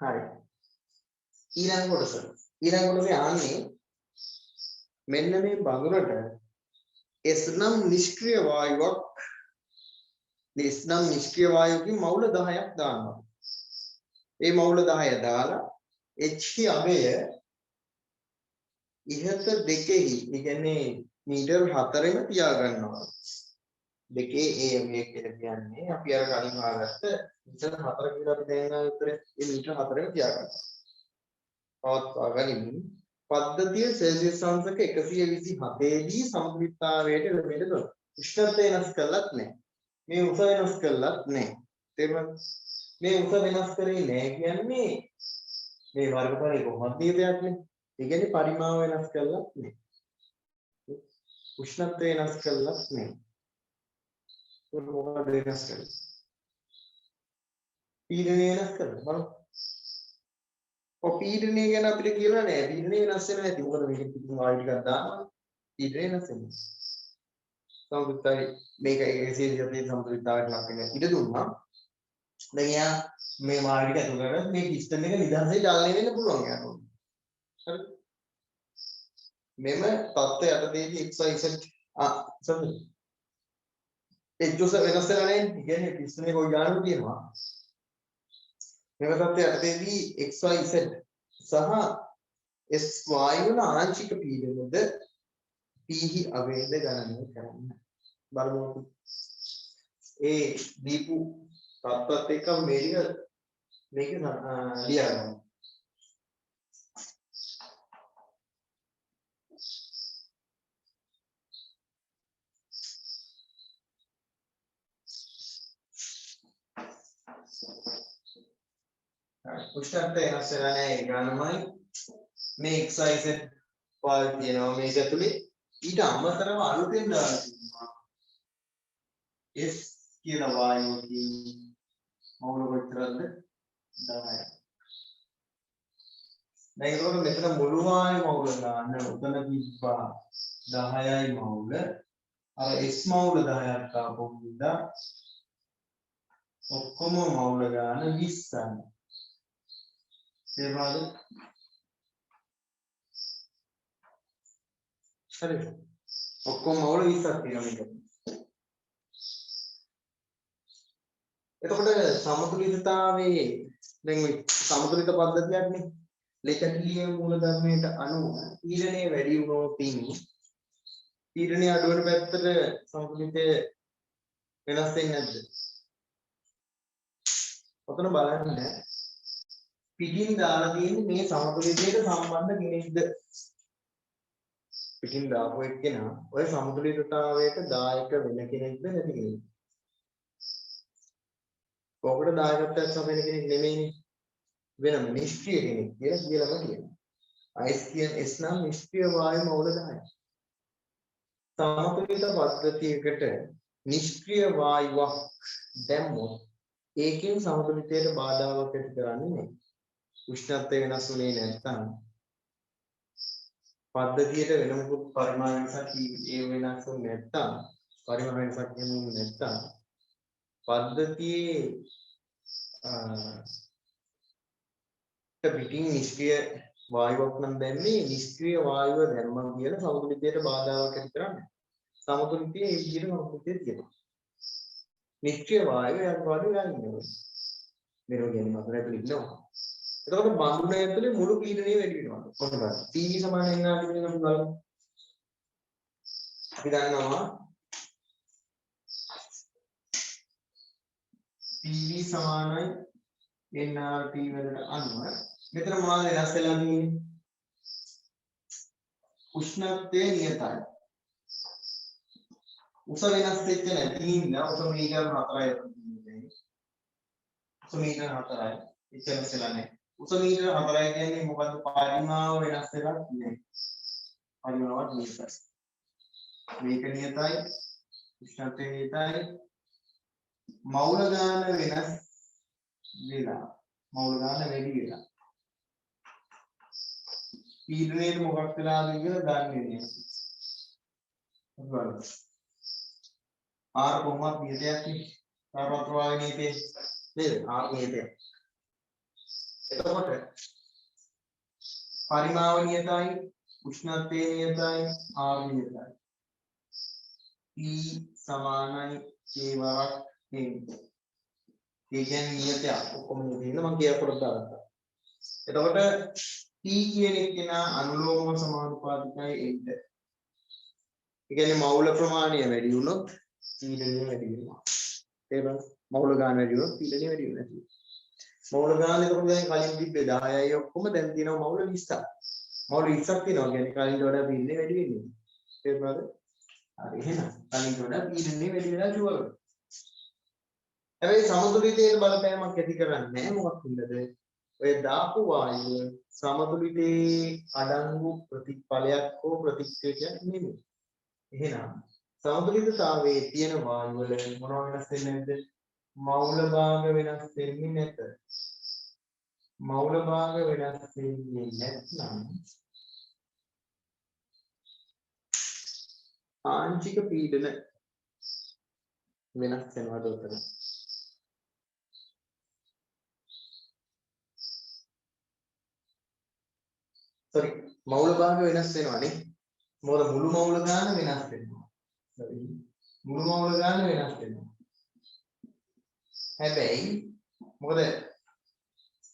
හරි. ඊළඟ කොටස යන්නේ මෙන්න මේ බඳුනට S නම් නිෂ්ක්‍රීය වායුවක් S නම් නිෂ්ක්‍රීය වායුවකින් මවුල 10ක් දානවා. ඒ මවුල 10 දාලා H අගය ඉහත දෙකෙහි ඒ කියන්නේ මීටර් 4ෙම තියා ගන්නවා. දෙකේ ඒ මේ කියලා කියන්නේ අපි අර කලින් ආගත්ත මීටර් 4 කියලා අපි දැන් ආ උත්තරේ ඒ මීටර් 4ෙම තියා ගන්නවා. පවත්වා ගනිමින් පද්ධතිය සෙල්සියස් අංශක 127 දී සමතුලිතතාවයට එළඹෙන්න දුන්නා. උෂ්ණත්වය වෙනස් කළත් නැහැ. මේ උස වෙනස් කළත් නැහැ. තේරුණාද? මේ උස වෙනස් කරේ නැහැ කියන්නේ මේ වර්ගඵලය කොහොමද දෙයක් නේ. ඒ කියන්නේ පරිමාව වෙනස් කළත් නැහැ. උෂ්ණත්වය වෙනස් කළත් නැහැ. ඒක මොකක්ද වෙනස් කරන්නේ? පීඩනය වෙනස් කරනවා බලන්න. පීඩනය ගැන අපිට කියලා නෑ. පීඩනය වෙනස් වෙන්නේ නැති. මොකද මේක පිටින් ආයෙ ටිකක් දානවා. පීඩනය වෙනස් වෙනවා. සමතුලිතයි මේක 127 සමතුලිතතාවයට ලක් වෙන ඉඩ දුන්නා. දැන් එයා මේ මාර්ග ටික අතුල කරලා මේ පිස්ටන් එක නිදහසේ චලනය වෙන්න පුළුවන් යනවා. හරිද? මෙම තත්ත්වය යටතේදී XYZ සමහර එජ්ජොස වෙනස් වෙලා නැහැ. ඒ කියන්නේ පිස්ටන් එක කොයි ගානක් තියෙනවා. මෙම තත්ත්වය යටතේදී XYZ සහ S වායුවන ආංශික පීඩනද P අවේද ගණනය කරන්න. බලමු. ඒ දීපු තත්ත්වත් එක්ක මේක ලියා ගන්න. උෂ්ණත්වය වෙනස් වෙලා නැහැ. ඒ ගානමයි මේ XYZ පාල් තියෙනවා මේක ඇතුලේ. ඊට අමතරව අලුතෙන් දාලා තියෙනවා S කියන වායුවකින් මවුල කොච්චරද 10යි. දැන් ඒකවල මෙතන මුළු වායු මවුල දාන්න උතන තිබ්බා 10යි මවුල. අර S මවුල 10ක් ආපු හින්දා ඔක්කොම මවුල ගන්න 20යි. තේරුණාද? හරි. ඔක්කොම මවුල 20ක් තියෙනවා මේක. එතකොට සමතුලිතතාවයේ දැන් මේ සමතුලිත පද්ධතියක්නේ. ලේඛනීය මූලධර්මයට අනුව පීඩනය වැඩි වුණොත් පීඩනය අඩු වෙන පැත්තට සමතුලිතය වෙනස් වෙන්නේ නැද්ද? ඔතන බලන්න පිටින් දාලා තියෙන්නේ මේ සමතුලිතයට සම්බන්ධ කෙනෙක්ද? පිටින් දාපු එක්කෙනා ඔය සමතුලිතතාවයට දායක වෙන කෙනෙක්ද නැති කෙනෙක්ද? කොහොමද දායකත්වයක් සම්බන්ධ කෙනෙක් නෙමෙයිනේ. වෙනම නිෂ්ක්‍රීය කෙනෙක් කියලාම කියනවා. S නම් නිෂ්ක්‍රීය වායු මවුල 10යි. සමතුලිත පද්ධතියකට නිෂ්ක්‍රීය වායුවක් දැම්මොත් ඒකෙන් සමතුලිතයට බාධාවක් ඇති කරන්නේ නැහැ. උෂ්ණත්වය වෙනස් වුණේ නැත්නම් පද්ධතියට වෙන මොකුත් පරිමාණ වෙනසක් ඒ වෙනස් වුනේ නැත්නම් පරිමාණ වෙනසක් කියන්නේ නැත්නම් පද්ධතියේ පිටින් නිෂ්ක්‍රීය වායුවක් නම් දැන්නේ නිෂ්ක්‍රීය වායුව ධර්මම් කියන සමතුලිතයට බාධාවක් ඇති කරන්නේ. සමතුලිතයේ ඒ විදිහට සමතුලිතය තියෙනවා. නිෂ්ක්‍රීය වායුව යන්වාදී යන්නේ. මෙරෝ කියන්නේ මතර ඇතුළේ ඉන්නවා. එතකොට බඳුන ඇතුලේ මුළු පීඩනය වැඩි වෙනවා. කොහොමද බලන්න. P සමාන n RT වෙනකම් බලමු. අපි දන්නවා PV සමානයි nRT වලට අනුව මෙතන මොනවද වෙනස් වෙලා තියෙන්නේ? උෂ්ණත්වය නියතයි. උස වෙනස් වෙච්ච නැති හින්දා උස මීටර 4යි තියෙන්නේ. උස මීටර 4යි. එච්චර වෙලා නැහැ. උස මීටර 4යි කියන්නේ මොකද්ද? පරිමාව වෙනස් වෙලා නැහැ. පරිමාවක් නියතයි. මේක නියතයි. උෂ්ණත්වය නියතයි. මවුල ගාන වෙනස් වෙලා. මවුල ගාන වැඩි වෙලා. පීඩනයේ මොකක් වෙලාද කියලා දන්නේ නැහැ. බලන්න. R කොහොමද නියතයක් නේ? තාපත්‍ර වාගේ නියතේ නේද? R නියතයක්. එතකොට පරිමාව නියතයි, උෂ්ණත්වය නියතයි, ආර්ය නියතයි. P සමානයි K වරක් N. ඒ කියන්නේ නියතයක් ඔක්කොම නියතින්ද මම කියනකොට දාගත්තා. එතකොට P කියන එක නා අනුලෝම සමානුපාතිකයි N. ඒ කියන්නේ මවුල ප්‍රමාණය වැඩි වුණොත් පීඩනය වැඩි වෙනවා. තේරුණාද? මවුල ගාන වැඩි වුණොත් පීඩනය වැඩි වෙනවා. මවුල ගාන එතකොට දැන් කලින් තිබ්බේ 10යි ඔක්කොම දැන් තියෙනවා මවුල 20ක්. මවුල 20ක් තියෙනවා කියන්නේ කලින්ට වඩා පීඩනය වැඩි වෙන්නේ. තේරුණාද? හරි එහෙනම් කලින්ට වඩා පීඩනය වැඩි වෙලා ෂුවර්. හැබැයි සමතුලිතයේ බලපෑමක් ඇති කරන්නේ නැහැ මොකක් හින්දාද? ඔය දාපු වායුව සමතුලිතයේ අඩංගු ප්‍රතිඵලයක් හෝ ප්‍රතික්‍රියාවක් නෙමෙයි. එහෙනම් සමතුලිතතාවයේ තියෙන වායු වල මොනවා වෙනස් වෙන්නේ නැද්ද? මවුල භාග වෙනස් වෙන්නේ නැත. මවුල භාග වෙනස් වෙන්නේ නැත්නම් ආංශික පීඩන වෙනස් වෙනවද උතන? sorry මවුල භාග වෙනස් වෙනවනේ. මොකද මුළු මවුල ගාන වෙනස් වෙනවා. sorry මුළු මවුල ගාන වෙනස් වෙනවා. හැබැයි මොකද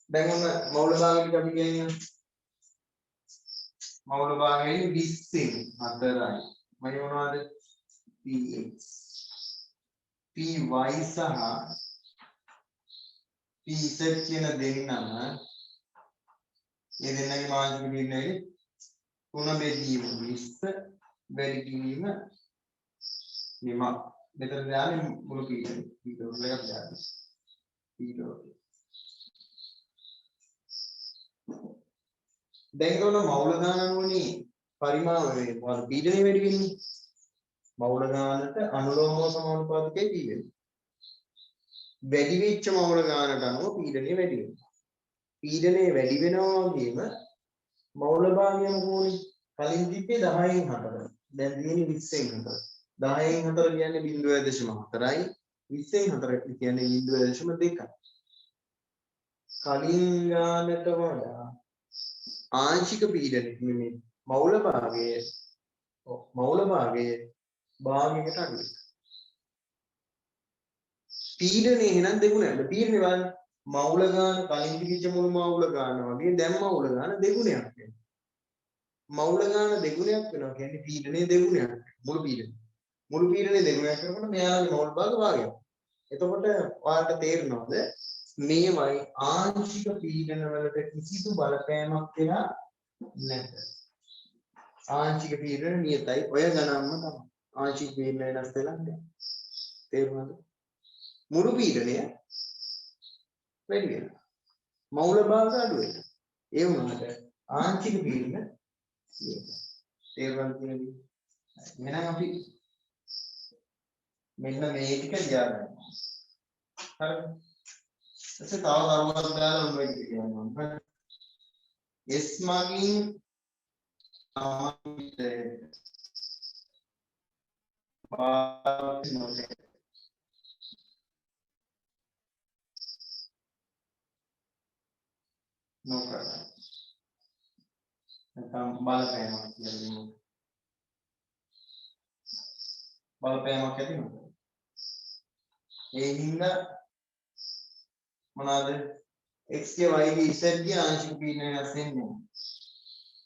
දැන් ඔන්න මවුල භාග ටික අපි කියන්නේ මවුල භාගයේ 20න් 4යි. මම මොනවද? px py සහ pz කියන දෙන්නම මේ දෙන්නගේ මානසික පීඩනයේ 3 බෙදීම 20 වැඩි කිරීම නිම මෙතන දාන්නේ මුළු පීඩනය පීඩන එකක් දාන්නේ පීඩන දැන් කොන මවුල ගාන අනුවනේ පරිමාව වේ මොකද පීඩනය වැඩි වෙන්නේ මවුල ගානට අනුලෝමව සමානුපාතිකයි පීඩනය වැඩි වෙච්ච මවුල ගානට අනුව පීඩනය වැඩි වෙනවා පීඩනය වැඩි වෙනවා වගේම මවුල භාගය මොකෝනේ කලින් තිබ්බේ 10න් 4 දැන් තියෙන්නේ 20න් 4 10න් 4 කියන්නේ 0.4යි 20න් 4 කියන්නේ 0.2යි කලින් ගානට වඩා ආංශික පීඩනය නෙමෙයි මවුල භාගයේ භාගයකට අඩුයි පීඩනය එහෙනම් දෙගුණයක් පීඩනය බලන්න මවුල ගාන කලින් තිබිච්ච මුළු මවුල ගාන වගේ දැන් මවුල ගාන දෙගුණයක් වෙනවා මවුල ගාන දෙගුණයක් වෙනවා කියන්නේ පීඩනය දෙගුණයක් මුළු පීඩනය දෙගුණයක් කරනකොට මෙයාගේ මවුල භාග භාගයක් එතකොට ඔයාලට තේරෙනවද මේවයි ආංශික පීඩන වලට කිසිදු බලපෑමක් වෙලා නැත ආංශික පීඩන නියතයි ඔය ගණන්ම තමයි ආංශික පීඩන වෙනස් වෙලා නැහැ තේරුණාද මුළු පීඩනය වැඩි වෙනවා මවුල භාග අඩු වෙනවා ඒ වුණාට ආංශික පීඩන තේරුම් ගන්න එහෙනම් අපි මෙන්න මේ ටික ලියාගන්න හරිද ඊට තව කරුණක් දාලා උඹ කියනවා S මගින් නොකරන නැත්නම් බලපෑමක් කියන්නේ බලපෑමක් ඇති වෙනවා ඒ හින්දා මොනවාද x ගේ y ගේ z ගේ ආංශික පීඩනය වෙනස් වෙන්නේ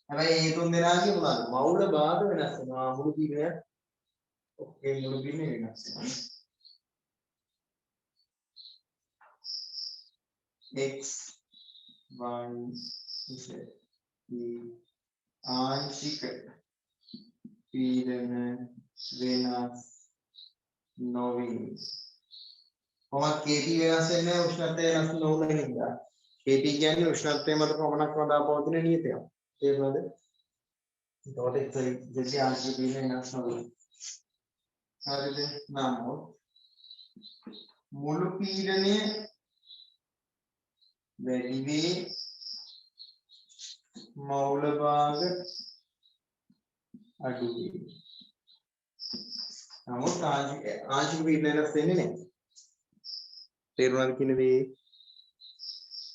හැබැයි මේ තුන් දෙනාගේ මොනවාද මවුල භාග වෙනස් වෙනවා මුළු පීඩනය ඔක්කොම මුළු පීඩනය වෙනස් වෙනවා x y z ආංශික පීඩන වෙනස් නොවේ කොහොමද KT වෙනස් වෙන්නේ උෂ්ණත්වය වෙනස් නොවන හින්දා KT කියන්නේ උෂ්ණත්වය මත පමණක් වඩා පවතින නියතයක් තේරුණාද ඒකට දෙකේ ආංශික පීඩන වෙනස් නොවේ හරිද නමුත් මුළු පීඩනය වැඩි වේ මවුල භාග අඩු වේ නමුත් ආංශික පීඩන වෙනස් වෙන්නේ නැහැ තේරුණාද කියන දේ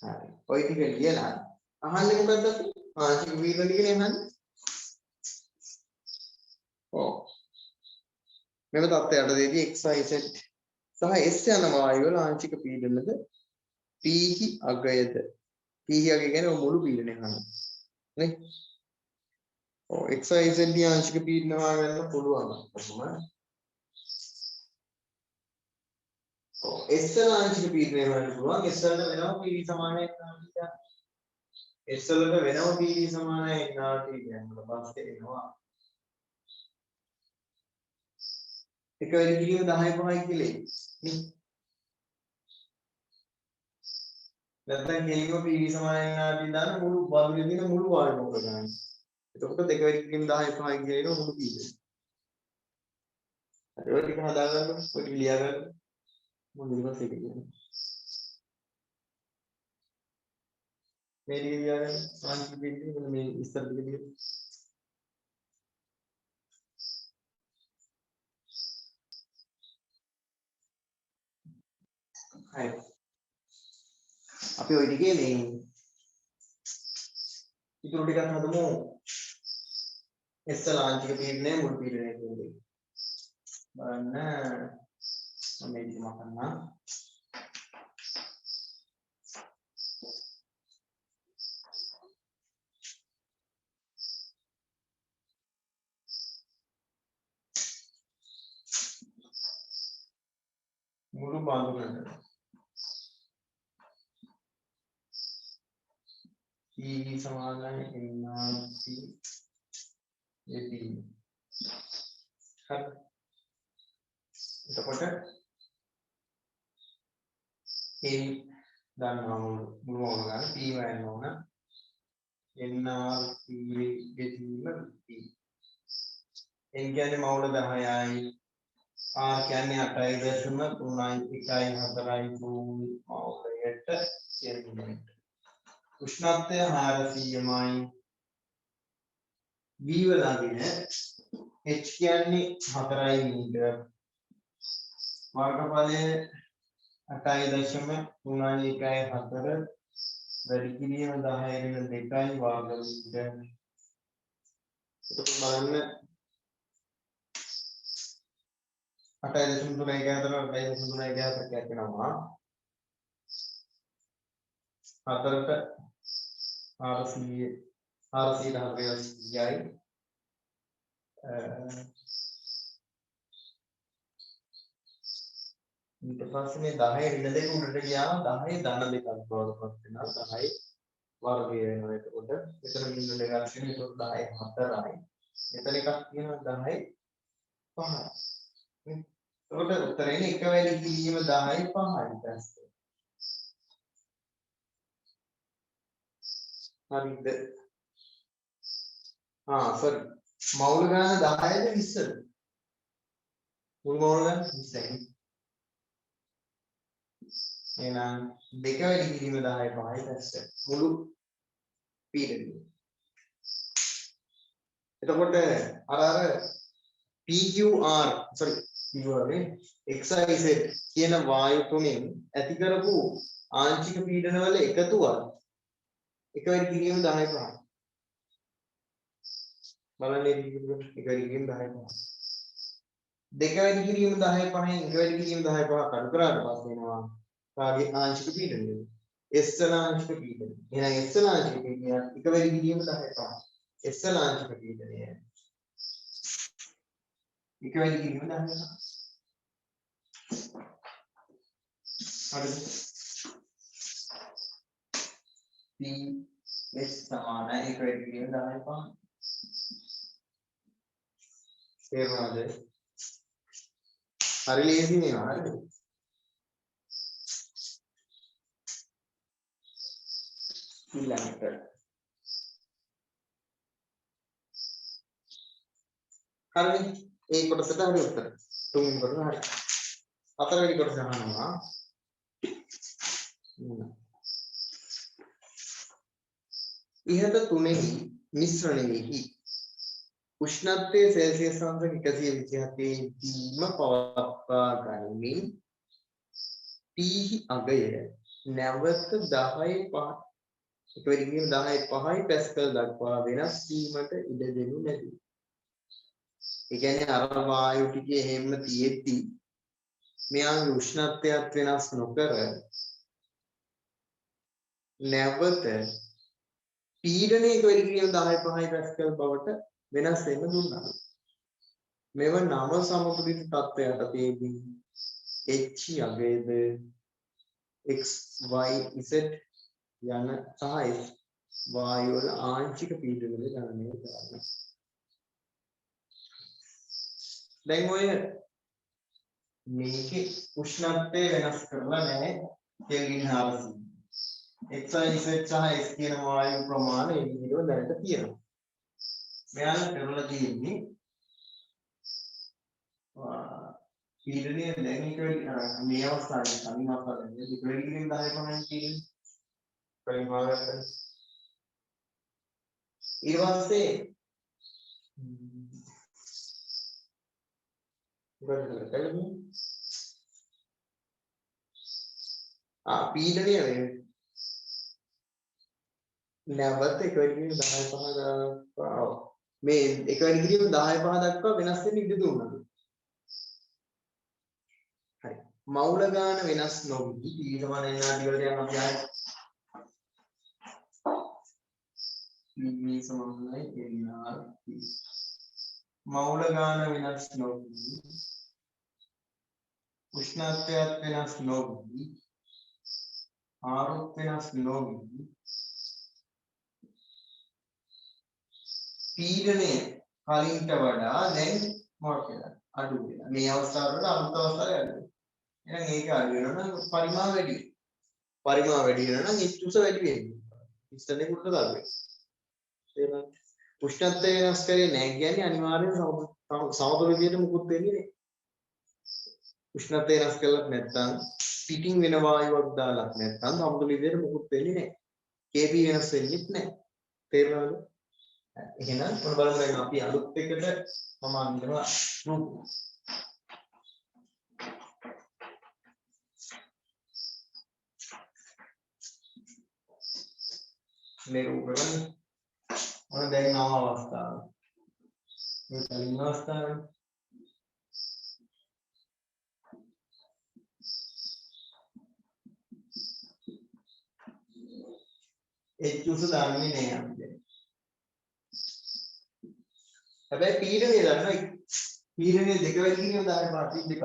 හරි ඔය ටික ලියලා අහන්නේ මොකද්ද අපි? ආංශික පීඩන ටිකනේ අහන්නේ. ඔව්. මෙව තත්ත්වයටදී xyz සහ s යන වායු වල ආංශික පීඩනද p හි අගයද p හි අගය කියන්නේ මුළු පීඩනය අහන්නේ නේ. ඔව් xyz දී ආංශික පීඩන හොයාගන්න පුළුවන් කොහොම. ඔව් s වල ආංශික පීඩනය හොයන්න පුළුවන්. s වලට වෙනම p සමානයි කියලා. s වලට වෙනම p සමානයි කියලා කියනවා. පස්සේ එනවා. එක වෙලෙ කිලිම 10 5යි කියලා නේ. නැත්නම් කෙලිම PV සමානයි දාන මුළු බඳුනේ දින මුළු වායු මොකද ගන්න. එතකොට දෙක වෙලෙ කිලිම 10 5යි කියලා මුළු PV. හරි ඔය ටික හදාගන්න ඔය ටික ලියා ගන්න. මොන දිවස් එක කියන්නේ. මේ ටික ලියා ගන්න. ආන්සර් දෙන්නේ මේ ඉස්සර ටික ලියන්න. හරි. අපි ওই ටිකේ මේ ඉතුරු ටිකක් හදමු. S ලාංකික පීඩනය මුළු පීඩනය කියන්නේ. බලන්න මම මේක මකන්නම්. මුළු බඳුනට E සමානයි NRT AB. හරි. එතකොට A දන්නවා මුළු මොන ගන්න P වයන්න ඕන NRT ගෙදීම P. N කියන්නේ මවුල 10යි. R කියන්නේ 8.3.1.4 මවුලයට සෙන්ටිමීටර. උෂ්ණත්වය 400මයි. V වලගෙන H කියන්නේ 4 මීටර. වර්ගඵලය 8.3.1.4 වැඩි කිරීම 10 2යි වර්ග මීටර. එතකොට බලන්න 8.3.1.4 කියනවා. 4ට 400 440යි ඊට පස්සේ මේ 10 ඍණ දෙක උඩට ගියාම 10 ධන දෙකක් බවට පත් වෙනවා 10 වර්ගය වෙනවා එතකොට එතන බිඳුව දෙකක් තියෙනවා ඒක 10 4යි එතන එකක් තියෙනවා 10 5යි එතකොට උත්තරේ එක වෙලෙ කිරීම 10යි 5යි දැස්සේ හරිද sorry මවුල ගාන 10ද 20ද මුළු මවුල ගාන 20යි එහෙනම් දෙක වැඩි කිරීම 10යි 5යි දැස්සේ මුළු පීඩනය එතකොට අර PQR sorry PQR නේ XYZ කියන වායු තුنين ඇති කරපු ආංශික පීඩන වල එකතුවක් එක වැඩි කිරීම 10යි 5යි බලන්න එක වැඩි කිරීම 10යි 5යි දෙක වැඩි කිරීම 10යි 5යි එක වැඩි කිරීම 10යි 5ක් අඩු කරාට පස්සේ එනවා කාගේ ආංශික පීඩනය S ආංශික පීඩනය එහෙනම් S ආංශික පීඩනය එක වැඩි කිරීම 10යි 5යි S ආංශික පීඩනය එක වැඩි කිරීම 10යි 5යි හරිද P S සමානයි එක වැඩි කිරීම 10යි 5යි තේරුණාද හරි ලේසි නේද හරිද ඊළඟට හරි ඒ කොටසට හරි උත්තර තුන්වෙනි කොටස හරි හතරවෙනි කොටස අහනවා ඉහත තුනෙහි මිශ්‍රණයෙහි උෂ්ණත්වය සෙල්සියස් අංශ 127 දීම පවත්වා ගනිමින් T හි අගය නැවත 10 එක වැඩි කිරීම 10.5යි පැස්කල් දක්වා වෙනස් වීමට ඉඩ දෙනු නැති. ඒ කියන්නේ අර වායු ටිකේ හැම තියෙද්දි මෙයාගේ උෂ්ණත්වයත් වෙනස් නොකර නැවත පීඩනය එක වැඩි කිරීම 10.5යි පැස්කල් බවට වෙනස් වෙන්න දුන්නා. මෙව නව සමතුලිත තත්ත්වයට තේදී H යගේද x y z යන සහ වායු වල ආංශික පීඩනය ගණනය කරන්න. දැන් ඔය මේකේ උෂ්ණත්වය වෙනස් කරලා නැහැ කෙල්වින් 400. x y z සහ s කියන වායු ප්‍රමාණය විදිහට දැනට තියෙනවා. මෙයාලා කරලා තියෙන්නේ පීඩනය දැන් එක මේ අවස්ථාවේ කලින් අවස්ථාවේ ඉක්වලිටියෙන් 10 පමණ තියෙන්නේ. කලින් වාගත්තා. ඊට පස්සේ පීඩනය වෙන්නේ නැවත එක වැඩි කිරීම 10.5 දක්වා මේ එක වැඩි කිරීම 10.5 දක්වා වෙනස් වෙන්න ඉඩ දුන්නා. හරි. මවුල ගාන වෙනස් නොවි ඊට සමාන එනාදී වලට යන අපි ආයේ PV සමානයි NRT. මවුල ගාන වෙනස් නොවි උෂ්ණත්වයත් වෙනස් නොවි ආරෝප වෙනස් නොවි පීඩනය කලින්ට වඩා දැන් මොකක්ද අඩු වෙනවා. මේ අවස්ථාවවල අමුත අවස්ථාවේ අඩු වෙනවා. එහෙනම් ඒක අඩු වෙනවා නම් පරිමාව වැඩි වෙනවා. පරිමාව වැඩි වෙනවා නම් ඉස්තුස වැඩි වෙනවා. ඉස්තනේ කුඩ කරන්නේ. එහෙනම් උෂ්ණත්වය වෙනස් කරේ නැහැ කියන්නේ අනිවාර්යෙන් සමතුල විදියට මුකුත් වෙන්නේ නැහැ. උෂ්ණත්වය වෙනස් කළත් නැත්නම් පිටින් වෙන වායුවක් දාලත් නැත්නම් සමතුල විදියට මුකුත් වෙන්නේ නැහැ. KP වෙනස් වෙන්නේ නැහැ. තේරුණාද? එහෙනම් ඔන්න බලමු දැන් අපි අලුත් එකට මම අන්නවා රූප. මේ රූපවල ඔන්න දැන් නව අවස්ථාව. මේ කලින් අවස්ථාව. උස දන්නේ නෑ අපි. හැබැයි පීඩනය දන්නවා. පීඩනය දෙක වැඩි කිරීම 10.5 දෙකයි.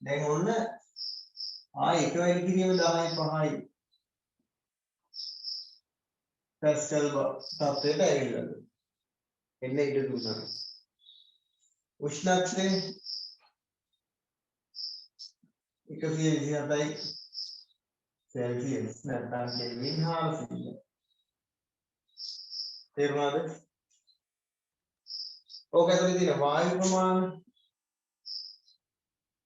දැන් ඔන්න එක වැඩි කිරීම 10.5යි. පැස්කල් තත්ත්වයට ඇවිල්ලා. එන්න ඉඩ දුන්නා. උෂ්ණත්වය 127යි සෙල්සියස් නැත්නම් කෙල්වින් 400. තේරුණාද? ඕක ඇතුලේ තියෙන වායු ප්‍රමාණය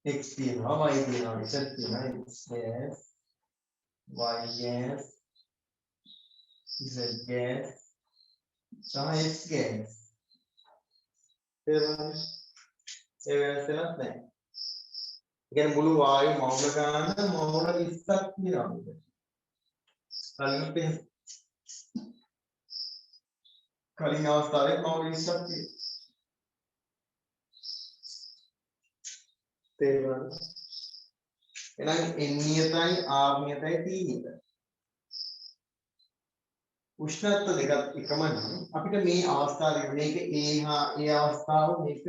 x තියෙනවා y තියෙනවා z තියෙනවා x gas y gas z gas සහ x gas තේරුණාද? ඒ වෙනස් වෙනත් නැහැ. ඒ කියන්නේ මුළු වායු මවුල ගන්න මවුල 20ක් තියෙනවා. කලින් අවස්ථාවේ මවුල 20ක් තියෙනවා. තේරුණාද? එහෙනම් n නියතයි r නියතයි t නියතයි. උෂ්ණත්ව දෙකක් එකම නම් අපිට මේ අවස්ථාවේ මේක a හා a අවස්ථාව මේක b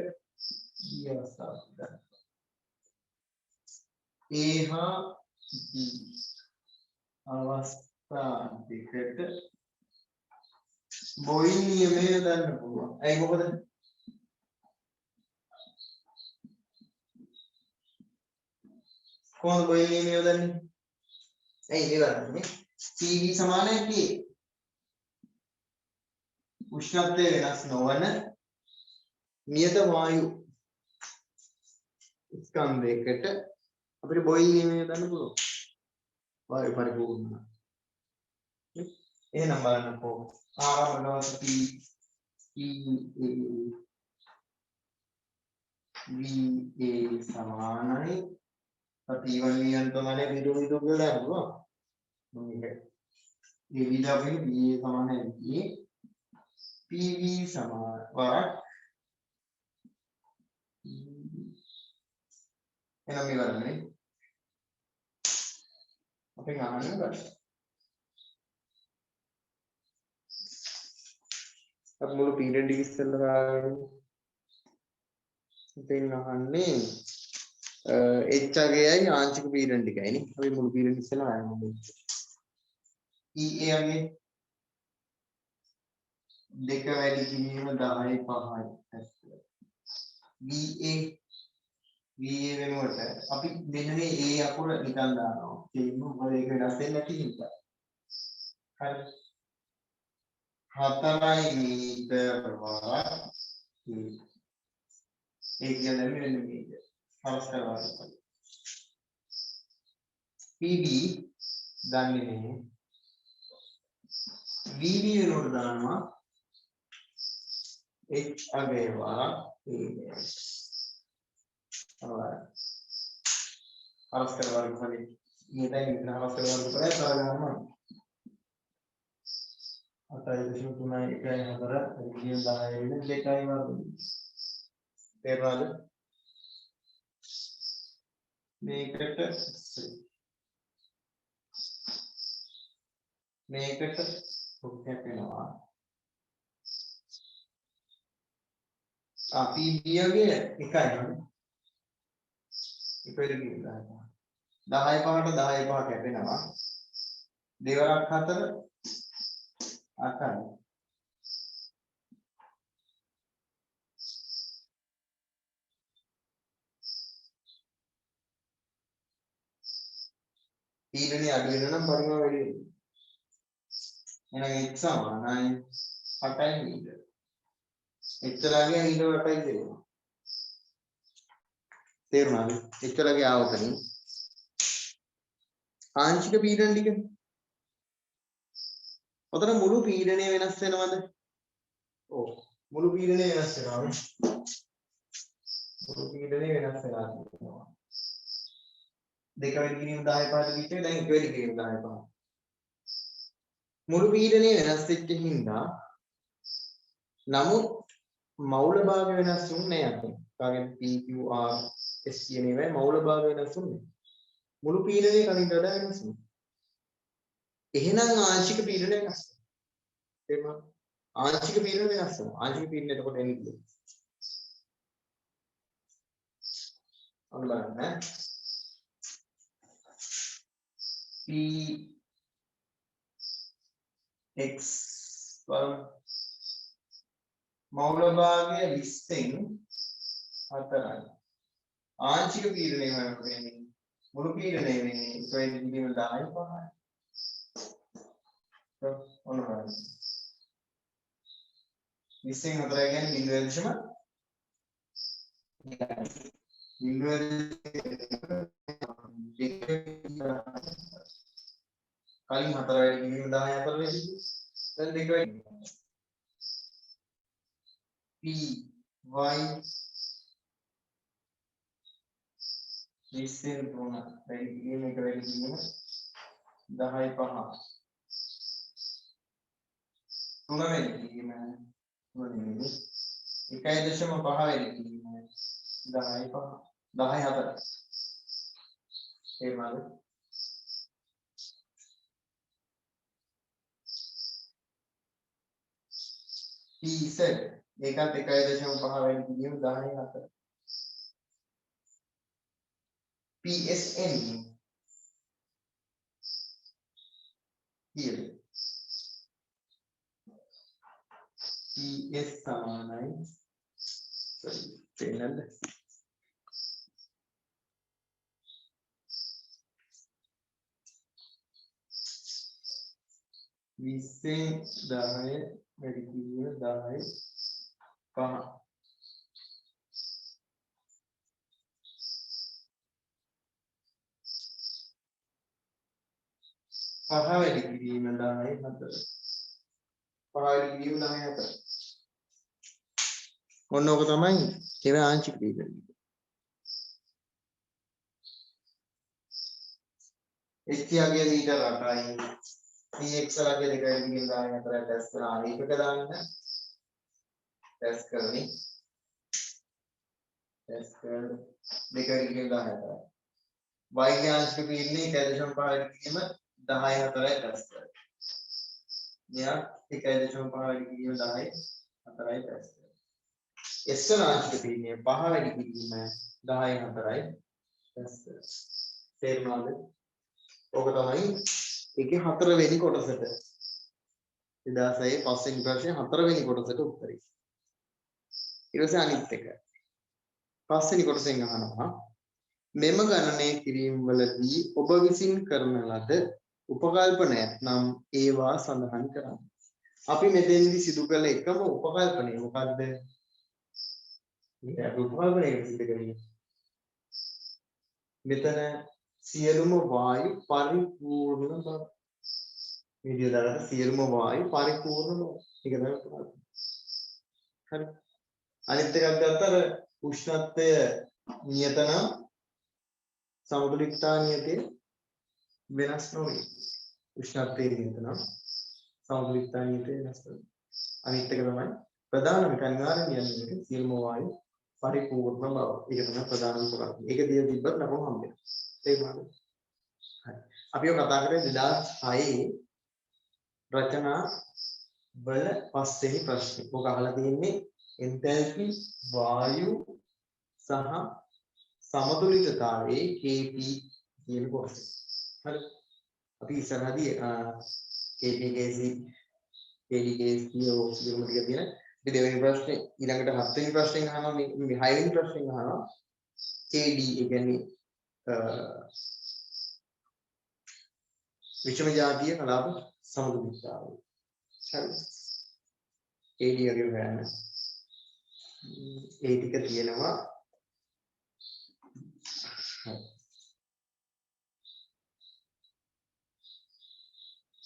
අවස්ථාව ගන්න. a හා b අවස්ථා දෙකට බොයිල් නියමය දාන්න පුළුවන්. ඇයි මොකද? කොහොමද බොයිල් නියමය දාන්නේ? ඇයි මේ දාන්නේ? PV සමානයි P. උෂ්ණත්වය වෙනස් නොවන නියත වායු ස්කන්ධයකට අපිට බොයිල් නියමය දාන්න පුළුවන්. වායු පරිපූර්ණ. එහෙනම් බලන්නකෝ ආරම්භ P VA සමානයි T1 නියන්ත්‍රණය විදුලි දුක දානවා. මේක ये बीटा फिर बी ए समान है बी पीवी समान वर्ग එනම් ඉවරනේ අපෙන් අහන්න බෑ අපි මුළු පීරියඩ් එක ඉස්සෙල්ලා ගාගෙන ඉතින් අහන්නේ h අගයයි ආංශික පීරියඩ් එකයි නේ අපි මුළු පීරියඩ් ඉස්සෙල්ලා ගන්න ea අගේ දෙක වැඩි කිරීම 10යි 5යි va වෙනුවට අපි මෙන්න මේ a අකුර නිකන් දානවා තේින්න මොකද ඒක වෙනස් වෙන්නේ නැති හින්දා හරි 4 මීටර වාර ඒ කියන්නේ මෙන්න මේක හරස් කරනවා pb දන්නේ නැහැ vb වෙනුවට දානවා h අගය වාර හරස් කරනවා හරි මේ දැන් ඉතින් හරස් කරනවා කරේ තරගාම අතයි 3.1 4 එළිය 10 වෙන දෙකයි වර්ග තේරුණාද මේකට රුපියක් වෙනවා අපි බියගේ එකයි නේද ඉපෙලි ගිහින් 10 5ට 10 5 කැපෙනවා දෙවරක් 4 8යි පීඩනය අඩු වෙන නම් පරිමාව වැඩි වෙනවා එහෙනම් x සමානයි 8යි මීටර එච්චරගේ ඊට 8යි දෙනවා තේරුණාද එච්චරගේ ආවතනින් ආංශික පීඩන ටික ඔතන මුළු පීඩනය වෙනස් වෙනවද ඔව් මුළු පීඩනය වෙනස් වෙනවා මුළු පීඩනය වෙනස් වෙනවා දෙක වැඩි කිරීම 10 5ට කිව්වේ දැන් එක වැඩි කිරීම 10 5 මුළු පීඩනය වෙනස් වෙච්ච හින්දා නමුත් මෞල භාග වෙනස් වුන්නේ නැහැ අපේ. කාගෙන් PQR S කියන ඒවායි මෞල භාග වෙනස් වුන්නේ. මුළු පීඩනය කලින්ට වඩා වෙනස් වුණා. එහෙනම් ආංශික පීඩනය වෙනස්. තේරුණාද? ආංශික පීඩනය වෙනස් වෙනවා. ආංශික පීඩනය එතකොට එන්නේ කිව්වේ. අන්න බලන්න. P x මෞල භාගය 20න් 4යි. ආංශික පීඩනය වෙන්නේ මුළු පීඩනය වෙන්නේ 10 5යි. ඔන්න බලන්න. 20න් 4 කියන්නේ 0.0 කලින් 4 වැඩි කිරීම 10 4 වෙන්නේ. දැන් 2 වැඩි. P y 20න් 3 වැඩි කිරීම එක වැඩි කිරීම 10 5. 3 වැඩි කිරීම 1.5 වැඩි කිරීම 10 5 10 4. එහෙමද? PZ ඒකත් 1.5 වැඩි කිරීම 10 4. PSN here PS සමානයි තේනද 20න් 10 වැඩි කිරීම 10 5. පහ වැඩි කිරීම 10 4. පහ වැඩි කිරීම 10 4. ඔන්න ඔක තමයි ඒව ආංශික පීඩනය. h යගේ මීටර 8යි 3x වගේ දෙක වැඩිකින් දාන අතර ටෙස්ට් කරන ආදීපක දාන්න ටෙස්ට් කරන්නේ ටෙස්ට් කරන දෙක වැඩිකින් දාන අතර y ඥානික ඉන්නේ කැල්සියම් 5 වැඩිකින් 10 4යි ටෙස්ට් කරන්නේ මෙයා 1.5 වැඩිකින් 10 4යි ටෙස්ට් කරන්නේ s ඥානික ඉන්නේ 5 වැඩිකින් 10 4යි ටෙස්ට් කරන්නේ තේරුණාද ඕක තමයි ඒකේ 4 වෙනි කොටසට 2006 පස්වෙනි ප්‍රශ්නේ 4 වෙනි කොටසට උත්තරේ. ඊට පස්සේ අනිත් එක. පස්වෙනි කොටසෙන් අහනවා මෙම ගණනය කිරීම වලදී ඔබ විසින් කරන ලද උපකල්පනය නම් ඒවා සඳහන් කරන්න. අපි මෙතෙන්දී සිදු කළ එකම උපකල්පනය මොකද්ද? මේ උපකල්පනය සිදු කරන්නේ. මෙතන සියලුම වායු පරිපූර්ණ බව විදිය දාලා සියලුම වායු පරිපූර්ණ බව. ඒක තමයි උපකල්පනය. හරි. අනිත් එකක් ගත්තාම උෂ්ණත්වය නියත නම් සමතුලිතතා නියතේ වෙනස් නොවේ. උෂ්ණත්වය නියත නම් සමතුලිතතා නියතේ වෙනස් නොවේ. අනිත් එක තමයි ප්‍රධානම අනිවාර්යෙන් කියන්නේ සියලුම වායු පරිපූර්ණ බව. ඒක තමයි ප්‍රධානම උපකල්පනය. ඒක දිය තිබ්බත් ලකුණු හම්බෙනවා. තේරුණාද? හරි. අපි ඔය කතා කරේ 2006 රචනා වල පස්වෙනි ප්‍රශ්නේ. ඔක අහලා තියෙන්නේ එන්තැල්පි වායු සහ සමතුලිතතාවයේ KP කියන කොටස. හරි. අපි ඉස්සරහදී KP KC KD KC oxygen ටික තියෙන මේ දෙවෙනි ප්‍රශ්නේ ඊළඟට හත්වෙනි ප්‍රශ්නෙන් අහනවා මේ හයවෙනි ප්‍රශ්නෙන් අහනවා KD ඒ කියන්නේ විෂම ජාතිය කලාප සමතුලිතතාවය. හරි. KD වගේ හොයන්න. ඒ ටික තියෙනවා.